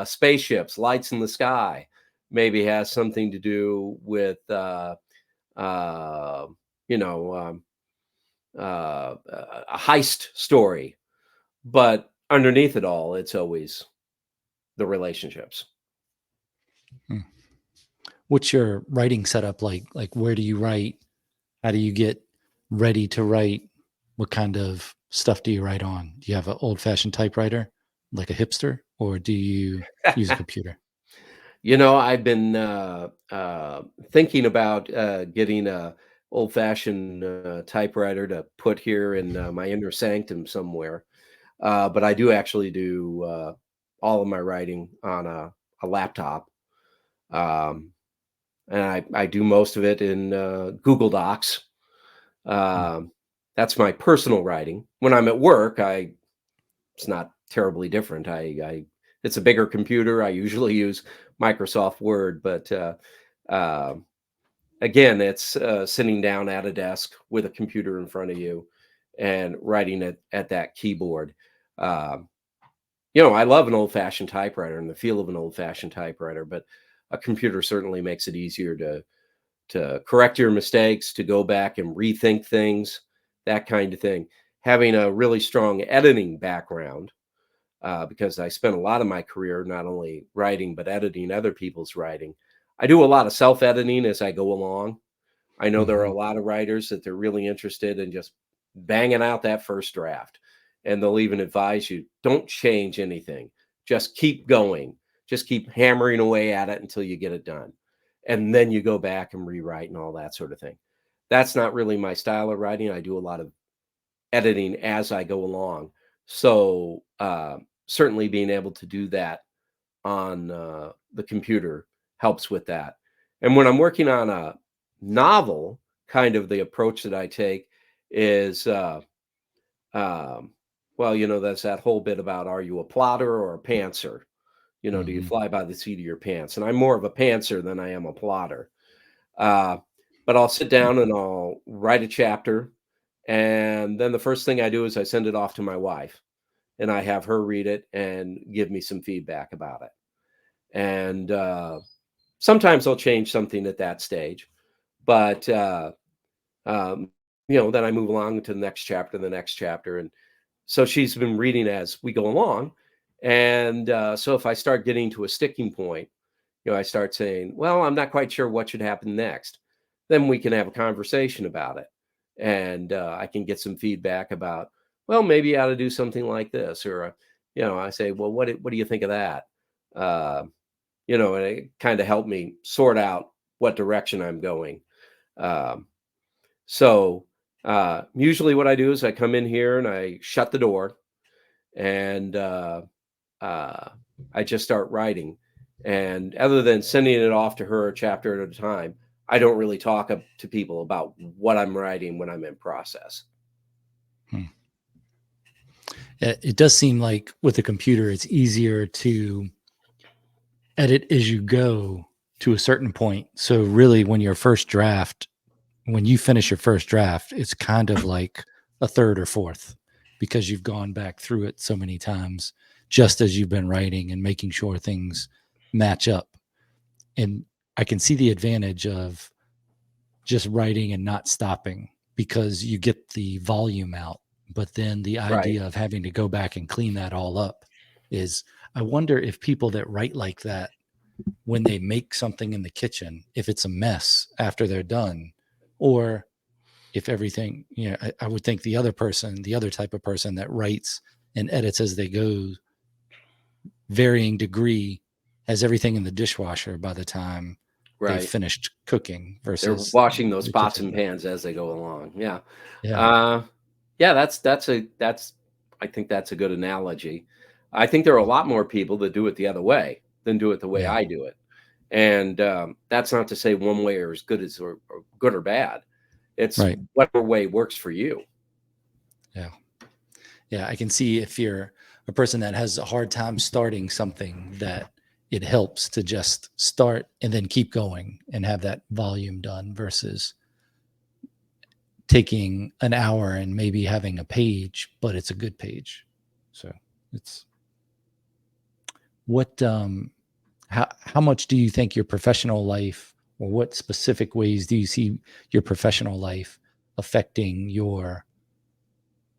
spaceships, lights in the sky. Maybe has something to do with, uh, you know, um, a heist story. But underneath it all, it's always the relationships. Mm. What's your writing setup like? Like, where do you write? How do you get ready to write? What kind of stuff do you write on? Do you have an old-fashioned typewriter, like a hipster, or do you use a computer? I've been thinking about getting a old-fashioned typewriter to put here in my inner sanctum somewhere. But I do actually do. all of my writing on a laptop. Um, and I do most of it in Google Docs. Mm. Um, that's my personal writing. When I'm at work, it's not terribly different. It's a bigger computer. I usually use Microsoft Word, but uh, again, it's sitting down at a desk with a computer in front of you and writing it at that keyboard. Um, I love an old-fashioned typewriter and the feel of an old-fashioned typewriter, but a computer certainly makes it easier to correct your mistakes, to go back and rethink things, that kind of thing. Having a really strong editing background, because I spent a lot of my career not only writing but editing other people's writing. I do a lot of self-editing as I go along. I know there are Mhm. a lot of writers that they're really interested in just banging out that first draft. And they'll even advise you, don't change anything. Just keep going. Just keep hammering away at it until you get it done. And then you go back and rewrite and all that sort of thing. That's not really my style of writing. I do a lot of editing as I go along. So certainly being able to do that on the computer helps with that. And when I'm working on a novel, kind of the approach that I take is, um, well, that's that whole bit about, are you a plotter or a pantser? Do you Mhm. fly by the seat of your pants? And I'm more of a pantser than I am a plotter. Uh, but I'll sit down and I'll write a chapter. And then the first thing I do is I send it off to my wife and I have her read it and give me some feedback about it. And sometimes I'll change something at that stage, but um, then I move along to the next chapter, and so she's been reading as we go along. And so if I start getting to a sticking point, I start saying, "Well, I'm not quite sure what should happen next." Then we can have a conversation about it, and I can get some feedback about, well, maybe you ought to do something like this, or I say, "Well, what do you think of that?" Uh, and it kind of helped me sort out what direction I'm going. Um, so usually what I do is I come in here and I shut the door and uh, I just start writing. And other than sending it off to her a chapter at a time, I don't really talk to people about what I'm writing when I'm in process. Hmm. It does seem like with a computer, it's easier to edit as you go to a certain point. So really, when you finish your first draft, it's kind of like a third or fourth because you've gone back through it so many times just as you've been writing and making sure things match up. And I can see the advantage of just writing and not stopping because you get the volume out. But then the Right. idea of having to go back and clean that all up is, I wonder if people that write like that, when they make something in the kitchen, if it's a mess after they're done, or if everything, I would think the other type of person that writes and edits as they go, varying degree, has everything in the dishwasher by the time they've Right. finished cooking They're versus washing those the pots kitchen. and pans as they go along. Yeah. Yeah. Uh, yeah, that's I think that's a good analogy. I think there are a lot more people that do it the other way than do it the way Yeah. I do it. And that's not to say one way or as good as or good or bad. It's Right. whatever way works for you. Yeah. Yeah. I can see if you're a person that has a hard time starting something, that it helps to just start and then keep going and have that volume done versus taking an hour and maybe having a page, but it's a good page. So it's what, how much do you think your professional life, or what specific ways do you see your professional life affecting your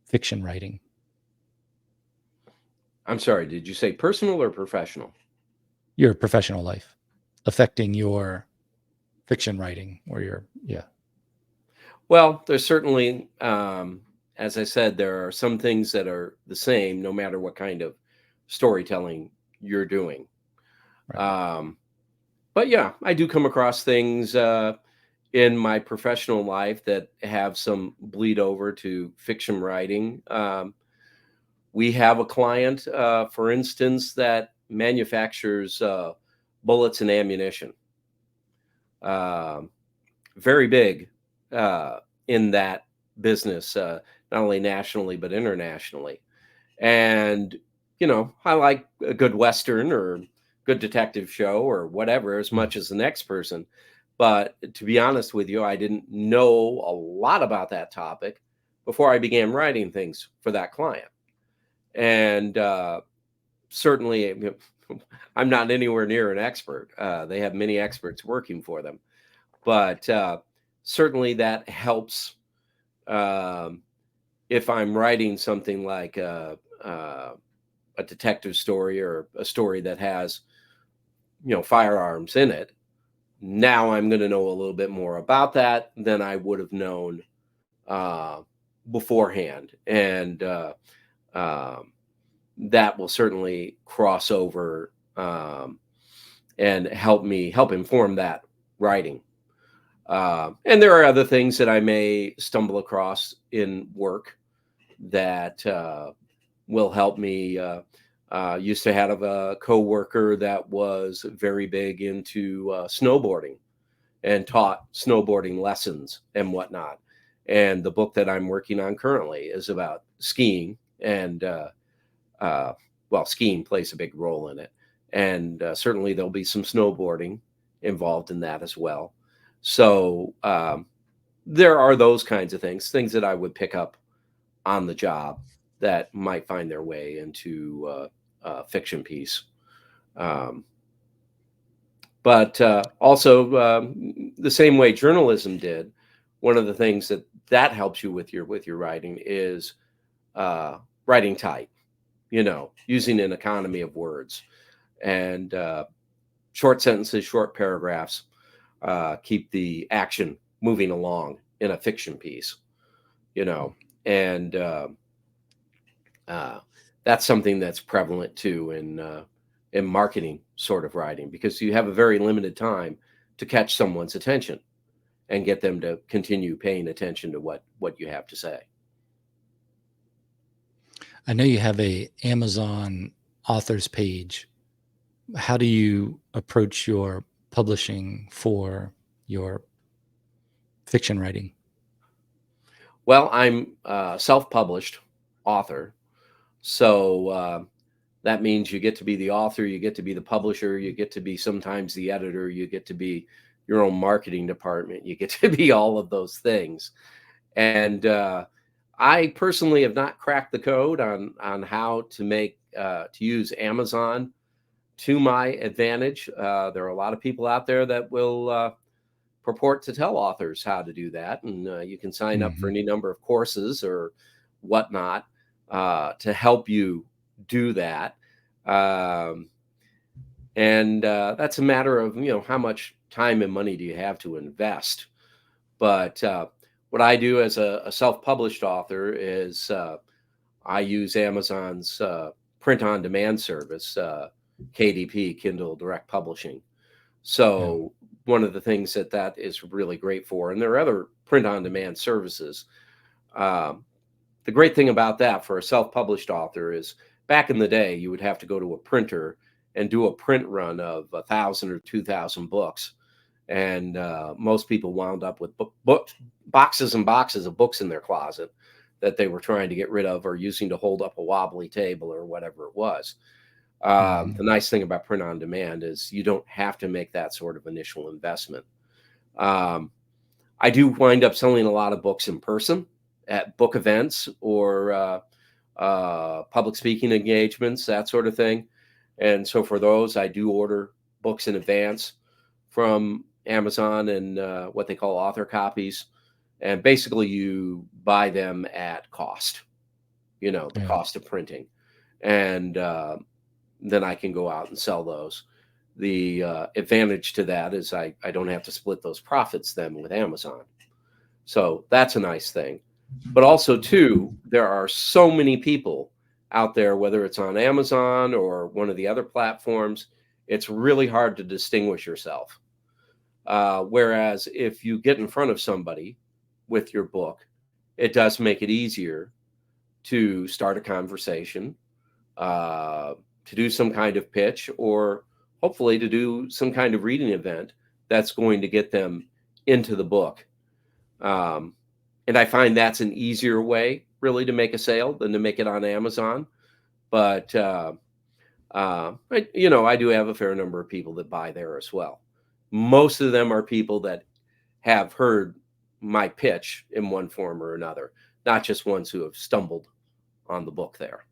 fiction writing? I'm sorry, did you say personal or professional? Your professional life affecting your fiction writing or your, yeah. Well, there's certainly, as I said, there are some things that are the same no matter what kind of storytelling you're doing. Right. Um, but yeah, I do come across things in my professional life that have some bleed over to fiction writing. We have a client, for instance, that manufactures bullets and ammunition. Very big in that business, not only nationally but internationally. And I like a good Western or good detective show or whatever as much as the next person. But to be honest with you, I didn't know a lot about that topic before I began writing things for that client. And certainly, I'm not anywhere near an expert. They have many experts working for them. But certainly that helps if I'm writing something like a detective story or a story that has, firearms in it. Now I'm going to know a little bit more about that than I would have known beforehand. And that will certainly cross over and help inform that writing. And there are other things that I may stumble across in work that will help me. Used to have a coworker that was very big into snowboarding and taught snowboarding lessons and whatnot. And the book that I'm working on currently is about skiing, and skiing plays a big role in it. And certainly there'll be some snowboarding involved in that as well. So there are those kinds of things that I would pick up on the job that might find their way into a fiction piece. But also the same way journalism did, one of the things that helps you with your writing is writing tight, using an economy of words, and short sentences, short paragraphs, keep the action moving along in a fiction piece, and that's something that's prevalent too in marketing sort of writing, because you have a very limited time to catch someone's attention and get them to continue paying attention to what you have to say. I know you have a Amazon authors page. How do you approach your publishing for your fiction writing? Well, I'm a self-published author, so that means you get to be the author, you get to be the publisher, you get to be sometimes the editor, you get to be your own marketing department, you get to be all of those things. And I personally have not cracked the code on how to use Amazon to my advantage. There are a lot of people out there that will purport to tell authors how to do that, and you can sign up for any number of courses or whatnot to help you do that. And that's a matter of how much time and money do you have to invest. But what I do as a self-published author is I use Amazon's print-on-demand service, KDP, Kindle Direct Publishing. So one of the things that is really great for, and there are other print-on-demand services. The great thing about that for a self-published author is back in the day, you would have to go to a printer and do a print run of 1,000 or 2,000 books. And most people wound up with boxes and boxes of books in their closet that they were trying to get rid of or using to hold up a wobbly table or whatever it was. The nice thing about print on demand is you don't have to make that sort of initial investment. I do wind up selling a lot of books in person at book events or public speaking engagements, that sort of thing. And so for those, I do order books in advance from Amazon and what they call author copies. And basically you buy them at cost, the cost of printing. And then I can go out and sell those. The advantage to that is I don't have to split those profits then with Amazon. So that's a nice thing. But also, too, there are so many people out there, whether it's on Amazon or one of the other platforms, it's really hard to distinguish yourself. Whereas if you get in front of somebody with your book, it does make it easier to start a conversation, to do some kind of pitch, or hopefully to do some kind of reading event that's going to get them into the book. And I find that's an easier way really to make a sale than to make it on Amazon. But I do have a fair number of people that buy there as well. Most of them are people that have heard my pitch in one form or another, not just ones who have stumbled on the book there.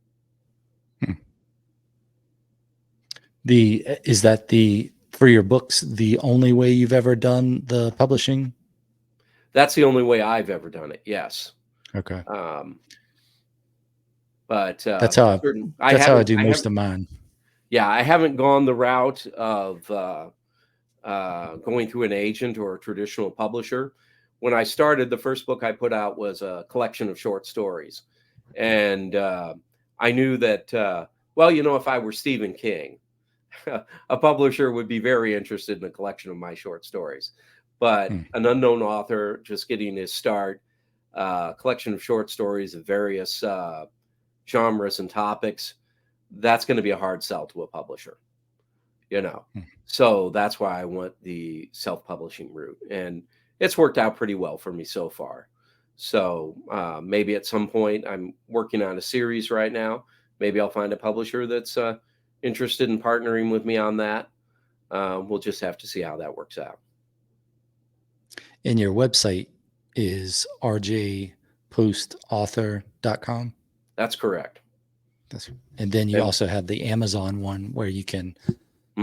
Is that for your books, the only way you've ever done the publishing? That's the only way I've ever done it. Yes. Okay. But that's how I do most of mine. Yeah, I haven't gone the route of going through an agent or a traditional publisher. When I started, the first book I put out was a collection of short stories. And I knew that, if I were Stephen King, a publisher would be very interested in a collection of my short stories. But an unknown author just getting his start, collection of short stories of various genres and topics, that's going to be a hard sell to a publisher, So that's why I went the self-publishing route, and it's worked out pretty well for me so far. So maybe at some point, I'm working on a series right now. Maybe I'll find a publisher that's interested in partnering with me on that. We'll just have to see how that works out. And your website is rjpostauthor.com? That's correct. And then you also have the Amazon one where you can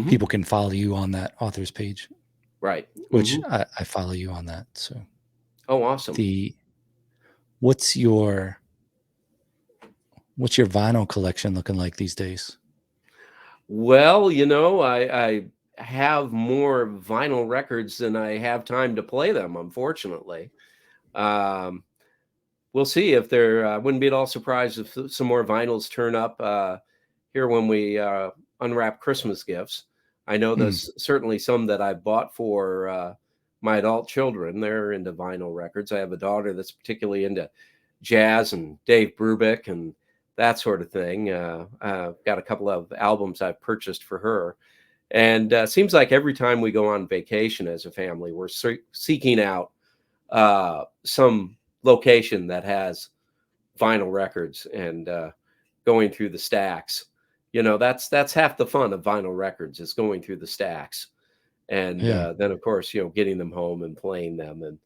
people can follow you on that author's page, right? Which I follow you on that. So, awesome. What's your vinyl collection looking like these days? Well, I have more vinyl records than I have time to play them, unfortunately. We'll see if there wouldn't be at all surprised if some more vinyls turn up here when we unwrap Christmas gifts. I know there's certainly some that I bought for my adult children. They're into vinyl records. I have a daughter that's particularly into jazz and Dave Brubeck and that sort of thing. I've got a couple of albums I've purchased for her. And seems like every time we go on vacation as a family, we're seeking out some location that has vinyl records and going through the stacks. That's half the fun of vinyl records, is going through the stacks. And then, of course, getting them home and playing them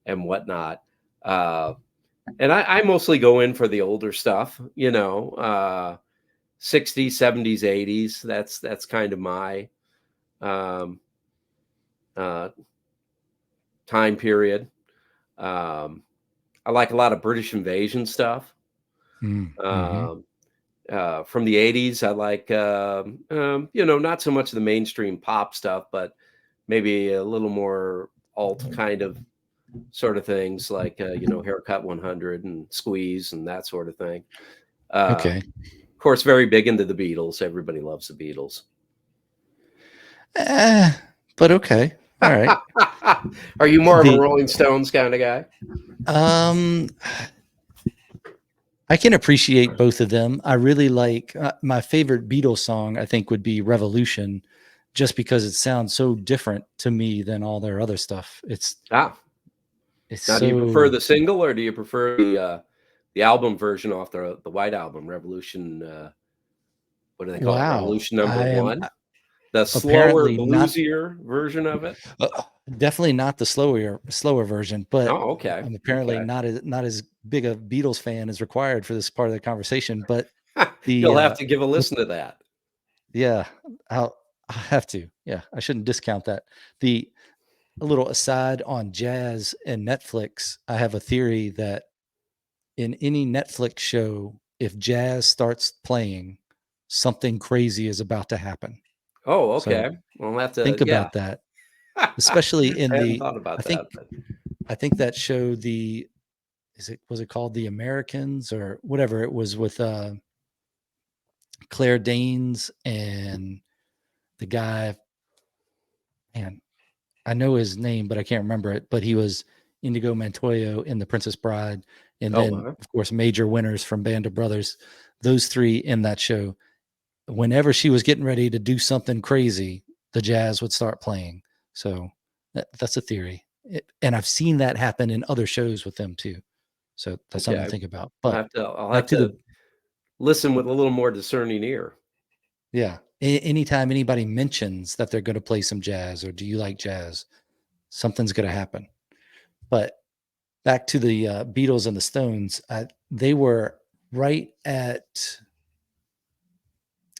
and whatnot. And I mostly go in for the older stuff, 60s, 70s, 80s. That's kind of my time period. I like a lot of British invasion stuff. From the 80s, I like, not so much the mainstream pop stuff, but maybe a little more alt kind of sort of things like, Haircut 100 and Squeeze and that sort of thing. Okay. Of course, very big into the Beatles. Everybody loves the Beatles. But okay. All right. Are you more of a Rolling Stones kind of guy? I can appreciate both of them. I really like my favorite Beatles song, I think, would be Revolution, just because it sounds so different to me than all their other stuff. Now, do you prefer the single or do you prefer the album version off the White Album, Revolution? What do they call it? Revolution #1. The slower, bluesier version of it. Definitely not the slower version, but okay. I'm apparently not as big a Beatles fan as required for this part of the conversation. But you'll have to give a listen to that. Yeah, I'll have to. Yeah, I shouldn't discount that. A little aside on jazz and Netflix, I have a theory that in any Netflix show, if jazz starts playing, something crazy is about to happen. Oh, okay. So we'll have to think about that, especially in I think that show was it called The Americans or whatever? It was with Claire Danes and the guy. Man, I know his name, but I can't remember it. But he was Inigo Montoya in The Princess Bride, and then of course major winners from Band of Brothers. Those three in that show. whenever she was getting ready to do something crazy, the jazz would start playing. So that's a theory. And I've seen that happen in other shows with them too. So that's something to Okay. think about. I'll But have to I'll back have to to the listen with a little more discerning ear. yeah. Anytime anybody mentions that they're going to play some jazz or do you like jazz, something's going to happen. But back to the Beatles and the Stones, they were right at.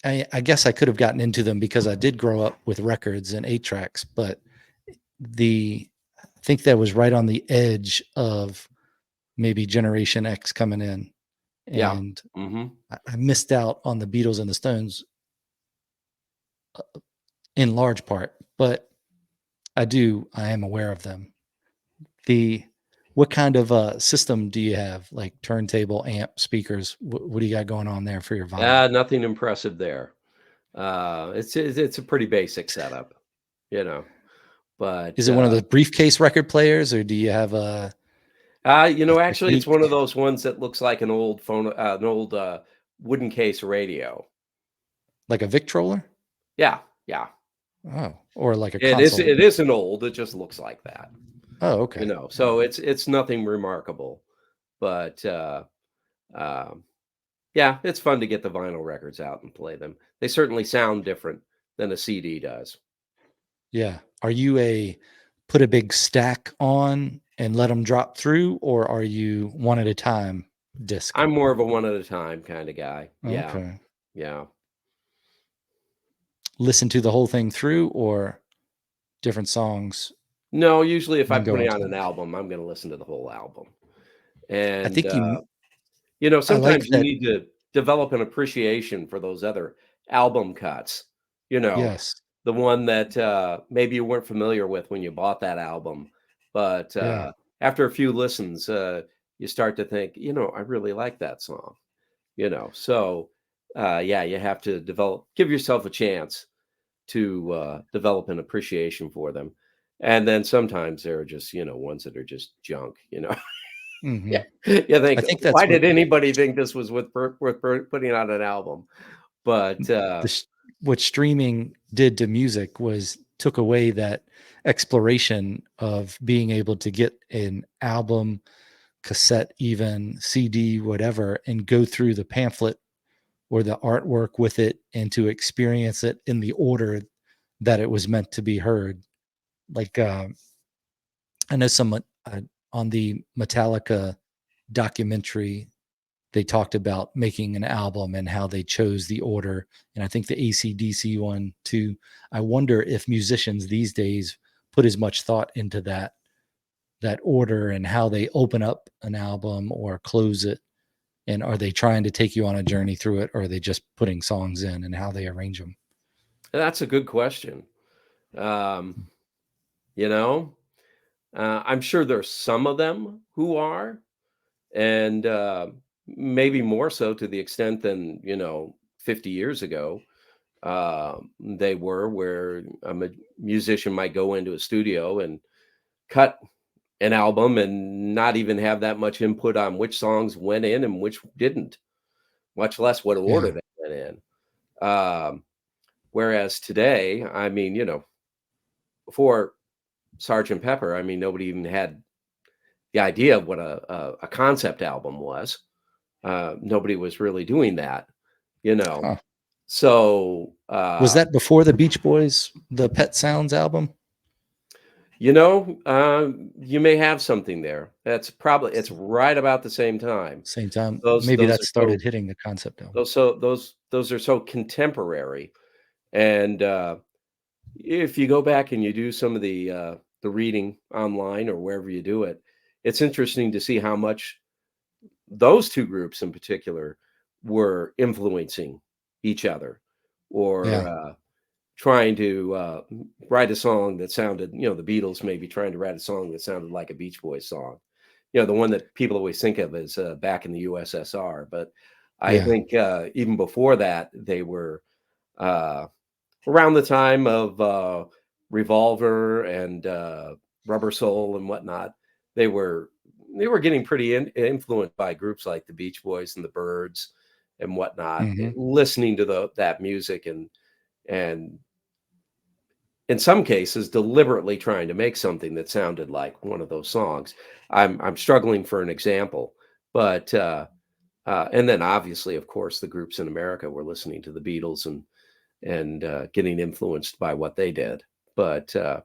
I guess I could have gotten into them because I did grow up with records and 8 tracks, but I think that was right on the edge of maybe Generation X coming in, Yeah. and Mhm. I missed out on the Beatles and the Stones in large part, but I am aware of them. The What kind of system do you have? Like turntable, amp, speakers? What do you got going on there for your vinyl? Nothing impressive there. It's a pretty basic setup, you know, but, Is it one of the briefcase record players, or do you have a actually, it's technique one of those ones that looks like an old phone an old, wooden case radio. like a Victrola? Yeah, yeah. Oh, or like a It is console? it isn't old, it just looks like that, Oh, okay. All so right. it's nothing remarkable, but, um, yeah, it's fun to get the vinyl records out and play them. They certainly sound different than a CD does. Yeah. Are you a put a big stack on and let them drop through, or are you one at a time disc? I'm more of a one at a time kinda guy. Yeah, Okay. yeah. Listen to the whole thing through or different songs, No, usually if then I'm go putting into on them? an album, I'm gonna listen to the whole album, I and, think you I like sometimes you that. need to develop an appreciation for those other album cuts, you know, Yes. the one that, maybe you weren't familiar with when you bought that album, but, Yeah. after a few listens, you start to think, "I really like that song," so, yeah, you have to give yourself a chance to, develop an appreciation for them, and then sometimes there are just, ones that are just junk. Yeah. Mhm. You I think, think "Why that's what did anybody think this was worth putting on an album?" But, the sh what streaming did to music was took away that exploration of being able to get an album, cassette, even CD, whatever, and go through the pamphlet or the artwork with it and to experience it in the order that it was meant to be heard. Like, I know someone on the Metallica documentary, they talked about making an album and how they chose the order. And I think the AC/DC one too. I wonder if musicians these days put as much thought into that order and how they open up an album or close it. And are they trying to take you on a journey through it, or are they just putting songs in and how they arrange them? that's a good question. Um, you know, I'm sure there's some of them who are, and, maybe more so to the extent than, 50 years ago, they were, where musician might go into a studio and cut an album and not even have that much input on which songs went in and which didn't, much less what order Yeah. they went in. Whereas today, I mean, before Sergeant Pepper, I mean, nobody even had the idea of what a concept album was. Nobody was really doing that, you know. Huh. So, Was that before the Beach Boys, the Pet Sounds album? you may have something there. It's right about the same time. Same time, Those maybe those that are so started hitting the concept album. those are so contemporary, and, if you go back and you do some of the reading online or wherever you do it, it's interesting to see how much those 2 groups in particular were influencing each other, or, Yeah. trying to, write a song that sounded, the Beatles maybe trying to write a song that sounded like a Beach Boys song. The one that people always think of as, Back in the USSR, but I Yeah. think, even before that, they were, uh, around the time of, Revolver and, Rubber Soul and whatnot. They were they were getting pretty influenced by groups like the Beach Boys and the Byrds, and whatnot, Hmm. listening to that music and in some cases deliberately trying to make something that sounded like one of those songs. I'm struggling for an example, but and then obviously, of course, the groups in America were listening to the Beatles and getting influenced by what they did. But uh,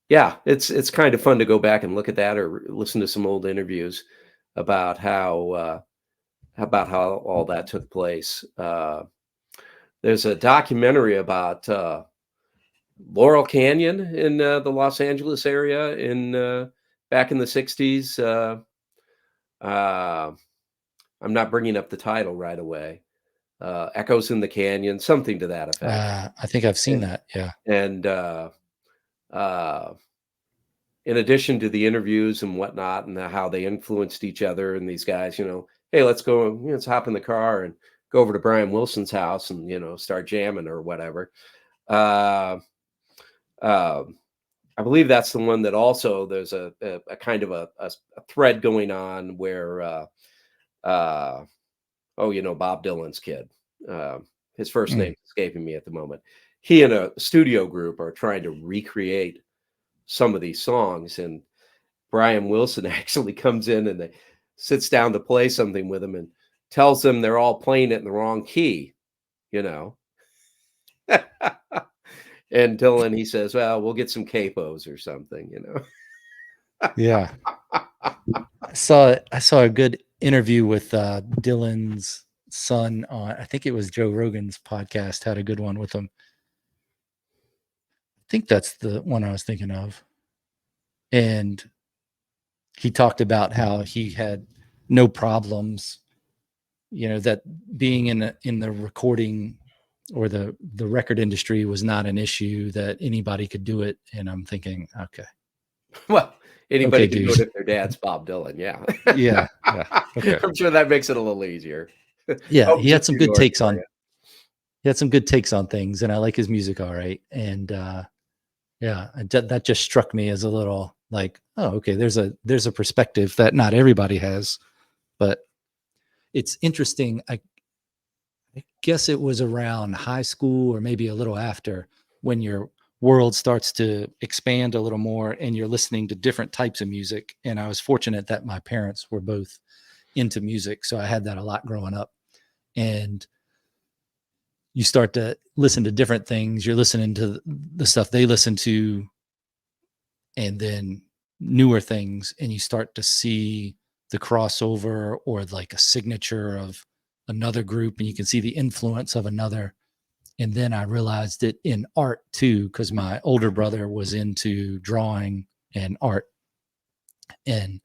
yeah, it's kind of fun to go back and look at that or listen to some old interviews about how all that took place. There's a documentary about Laurel Canyon in the Los Angeles area in back in the '60s. Uh, I'm not bringing up the title right away. Echoes in the Canyon, something to that effect. I think I've seen And, that. Yeah. and uh, in addition to the interviews and whatnot, and how they influenced each other, and these guys, hey, let's go, let's hop in the car and go over to Brian Wilson's house and start jamming or whatever. Uh, uh, I believe that's the one that also there's a kind of a thread going on where uh, Bob Dylan's kid. Uh, his first Mm. name's escaping me at the moment. He and a studio group are trying to recreate some of these songs, and Brian Wilson actually comes in and sits down to play something with them and tells them they're all playing it in the wrong key, you know. And Dylan, he says, "Well, we'll get some capos or something." Yeah. I saw a good interview with Dylan's son on, I think it was Joe Rogan's podcast, had a good one with him. I think that's the one I was thinking of. And he talked about how he had no problems, that being in the recording or the record industry was not an issue, that anybody could do it. And I'm thinking, Well, anybody okay, can do dude. it if their dad's Bob Dylan, yeah. Yeah, yeah, okay. I'm sure that makes it a little easier. Yeah, he Opens a had some few good doors takes for you. on he had some good takes on things, and I like his music all right. And yeah, that just struck me as a little like, oh, okay, there's a perspective that not everybody has, but it's interesting. I guess it was around high school or maybe a little after, when your world starts to expand a little more and you're listening to different types of music. And I was fortunate that my parents were both into music, so I had that a lot growing up. And you start to listen to different things. You're listening to the stuff they listen to, and then newer things, and you start to see the crossover or like a signature of another group, and you can see the influence of another. And then I realized it in art too, because my older brother was into drawing and art. And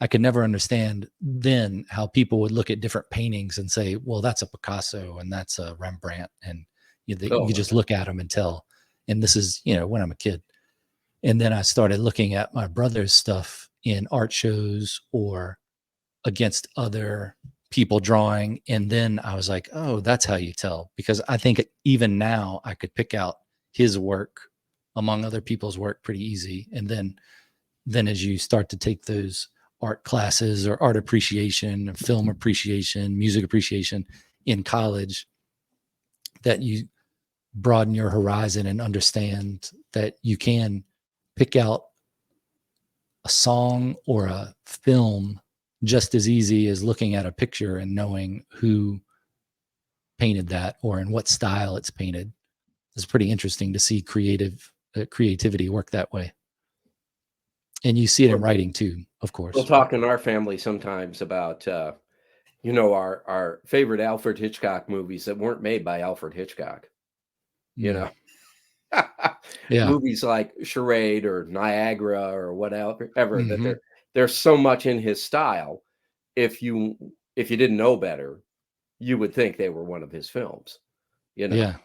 I could never understand then how people would look at different paintings and say, well, that's a Picasso and that's a Rembrandt. And you Oh, could just look at them and tell. And this is, when I'm a kid. And then I started looking at my brother's stuff in art shows or against other people drawing. And then I was like, oh, that's how you tell. Because I think even now I could pick out his work among other people's work pretty easy. And then as you start to take those art classes or art appreciation, film appreciation, music appreciation in college, that you broaden your horizon and understand that you can pick out a song or a film just as easy as looking at a picture and knowing who painted that or in what style it's painted. It's pretty interesting to see creativity work that way. And you see it in we'll writing too, of we'll course. But talk in our family sometimes about, our favorite Alfred Hitchcock movies that weren't made by Alfred Hitchcock, you mm, know? yeah. Movies like Charade or Niagara or whatever ever that Hmm. there's so much in his style. If you didn't know better, you would think they were one of his films, you know? Yeah.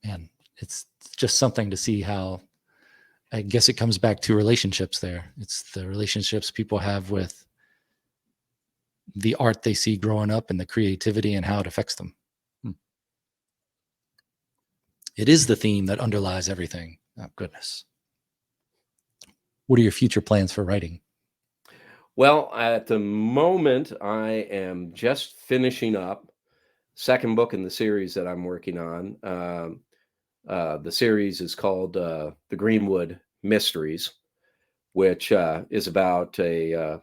Man, it's just something to see how, I guess it comes back to relationships there. It's the relationships people have with the art they see growing up and the creativity and how it affects them. Hmm. It is the theme that underlies everything. Oh, goodness. What are your future plans for writing? Well, at the moment, I am just finishing up second book in the series that I'm working on. The series is called The Greenwood Mysteries, which is about a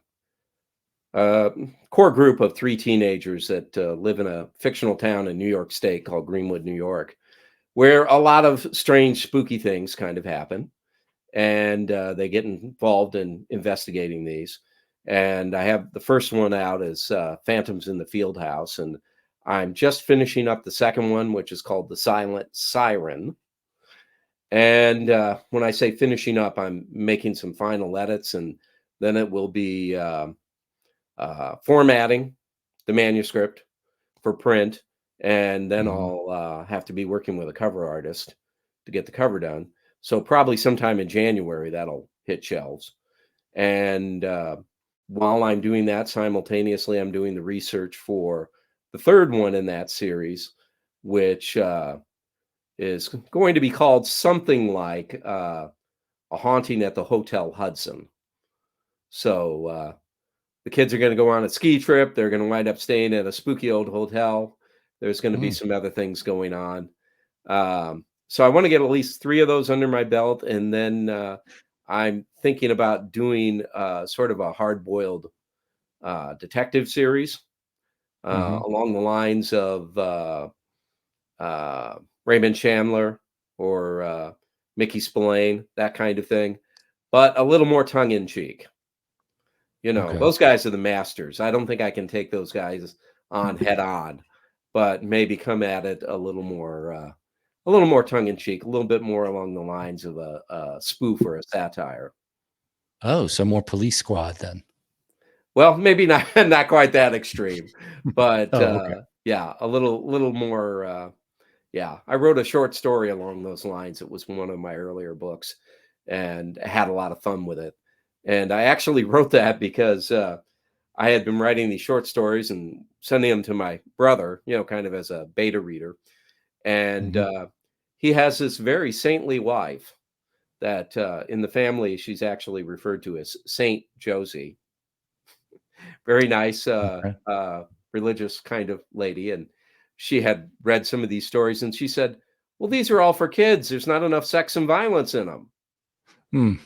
uh, core group of three teenagers that live in a fictional town in New York State called Greenwood, New York, where a lot of strange, spooky things kind of happen. And they get involved in investigating these. And I have the first one out is Phantoms in the Field House, and I'm just finishing up the second one, which is called The Silent Siren. And when I say finishing up, I'm making some final edits, and then it will be formatting the manuscript for print, and then Mhm. I'll have to be working with a cover artist to get the cover done. So probably sometime in January that'll hit shelves. And while I'm doing that, simultaneously, I'm doing the research for the third one in that series, which is going to be called something like A Haunting at the Hotel Hudson. So the kids are going to go on a ski trip. They're going to wind up staying at a spooky old hotel. There's going to be Mm. some other things going on. So I want to get at least three of those under my belt. And then I'm thinking about doing sort of a hard boiled detective series Mhm. along the lines of Raymond Chandler or Mickey Spillane, that kind of thing, but a little more tongue in cheek. You know, Okay. those guys are the masters. I don't think I can take those guys on head on, but maybe come at it a little more tongue in cheek, a little bit more along the lines of a spoof or a satire. Oh, so more Police Squad then. Well, maybe not not quite that extreme, but Oh, okay. yeah, a little more. Yeah, I wrote a short story along those lines. It was one of my earlier books, and I had a lot of fun with it. And I actually wrote that because I had been writing these short stories and sending them to my brother, you know, kind of as a beta reader. And Mhm. he has this very saintly wife that in the family she's actually referred to as Saint Josie. Very nice, Okay. religious kind of lady. And she had read some of these stories and she said, "Well, these are all for kids. There's not enough sex and violence in them." Mm.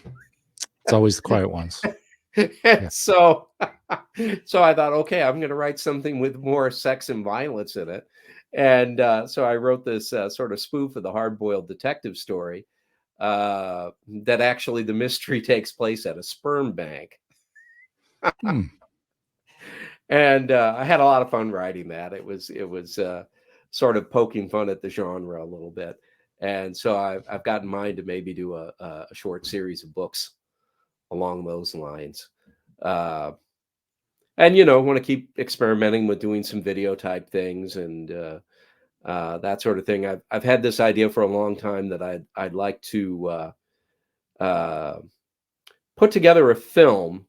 It's always the quiet ones. Yeah. So, so I thought, okay, I'm going to write something with more sex and violence in it. And so I wrote this sort of spoof of the hard-boiled detective story that actually the mystery takes place at a sperm bank. Hmm. And I had a lot of fun writing that. It was sort of poking fun at the genre a little bit. And so I've got in mind to maybe do a short series of books along those lines. Uh, and want to keep experimenting with doing some video type things and that sort of thing. I've had this idea for a long time that I'd like to uh, put together a film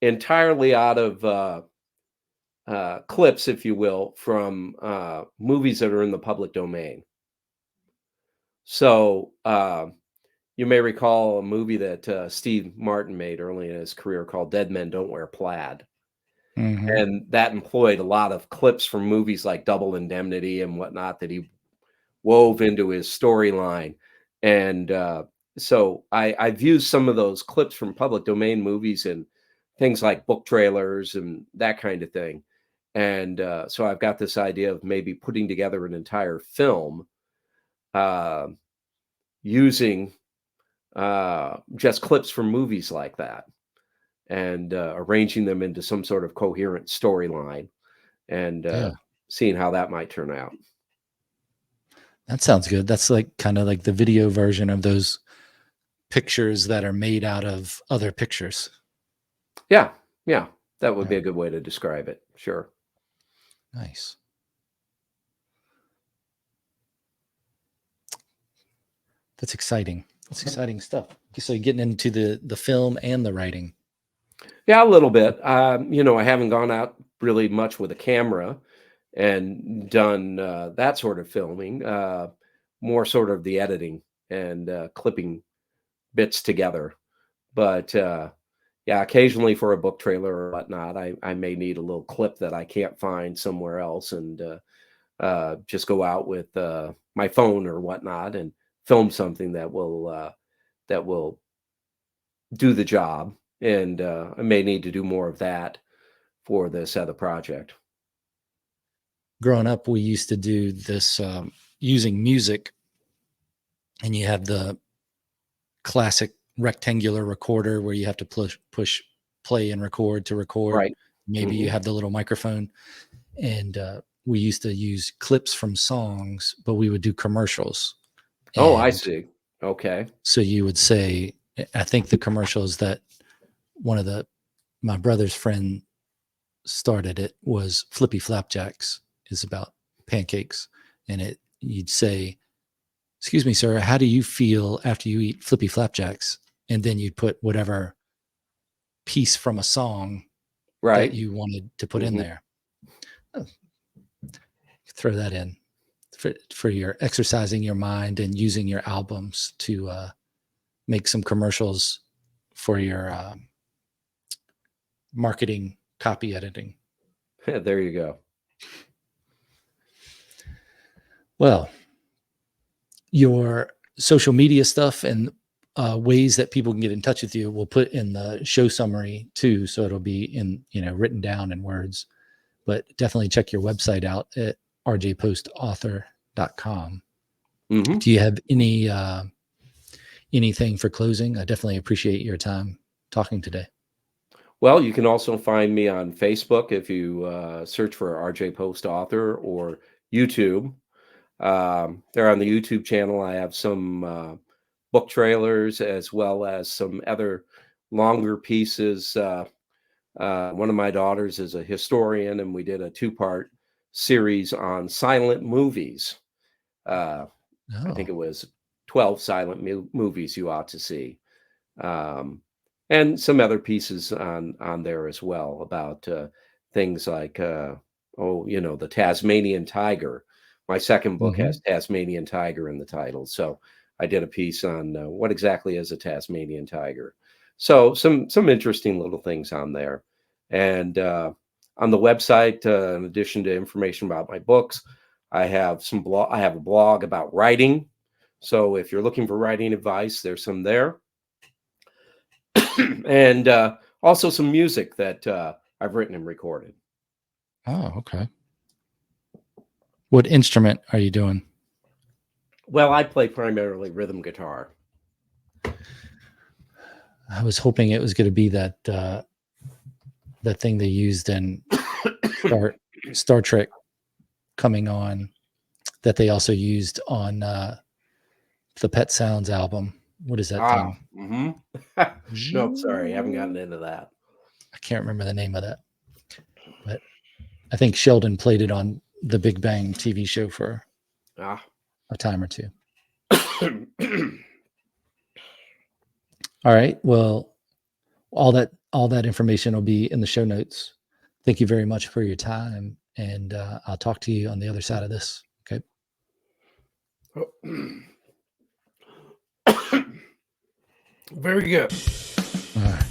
entirely out of clips, if you will, from movies that are in the public domain. So you may recall a movie that Steve Martin made early in his career called "Dead Men Don't Wear Plaid." Mhm. And that employed a lot of clips from movies like Double Indemnity and whatnot that he wove into his storyline. And so I've used some of those clips from public domain movies and things like book trailers and that kind of thing. And so I've got this idea of maybe putting together an entire film uh, using just clips from movies like that and arranging them into some sort of coherent storyline and Yeah. seeing how that might turn out. That sounds good. That's like kinda like the video version of those pictures that are made out of other pictures. Yeah, yeah, that would be Yeah. a good way to describe it. Sure. Nice. That's exciting. That's exciting stuff. So you're getting into the film and the writing. Yeah, a little bit. I haven't gone out really much with a camera and done that sort of filming. More sort of the editing and clipping bits together. But Yeah, occasionally for a book trailer or whatnot, I may need a little clip that I can't find somewhere else, and just go out with my phone or whatnot and film something that will do the job. And I may need to do more of that for this other project. Growing up, we used to do this using music, and you have the classic rectangular recorder where you have to push play and record to record. Right. Maybe you Hmm. have the little microphone, and we used to use clips from songs, but we would do commercials. Oh, I And see. Okay. so you would say, I think the commercials that one of the my brother's friend started it was Flippy Flapjacks, is about pancakes, and it you'd say, "Excuse me, sir, how do you feel after you eat Flippy Flapjacks?" And then you'd put whatever piece from a song that Right. you wanted to put in Hmm. there. Oh, throw that in for your exercising your mind and using your albums to make some commercials for your marketing copy editing. There you go. Well, your social media stuff and ways that people can get in touch with you, we'll put in the show summary too, so it'll be in written down in words. But definitely check your website out at rjpostauthor.com. Hmm. Do you have anything for closing? I definitely appreciate your time talking today. Well, you can also find me on Facebook if you search for RJ Post Author, or YouTube. There on the YouTube channel, I have some book trailers as well as some other longer pieces. One of my daughters is a historian, and we did a two-part series on silent movies. Uh, I think Oh, it was 12 silent movies you ought to see. Um, and some other pieces on there as well about things like the Tasmanian tiger. My second book hmm, has Tasmanian tiger in the title, so I did a piece on what exactly is a Tasmanian tiger. So some interesting little things on there. And on the website, in addition to information about my books, I have I have a blog about writing. So if you're looking for writing advice, there's some there. And also some music that I've written and recorded. oh, okay. What instrument are you doing? Well, I play primarily rhythm guitar. I was hoping it was going to be that thing they used in Star Trek coming on, that they also used on the Pet Sounds album. What is that Ah, thing? hmm. Nope, sorry, I haven't gotten into that. I can't remember the name of that, but I think Sheldon played it on the Big Bang TV show for Ah. a time or two. All right. Well, all that information will be in the show notes. Thank you very much for your time, and I'll talk to you on the other side of this. Okay. Very good. All right.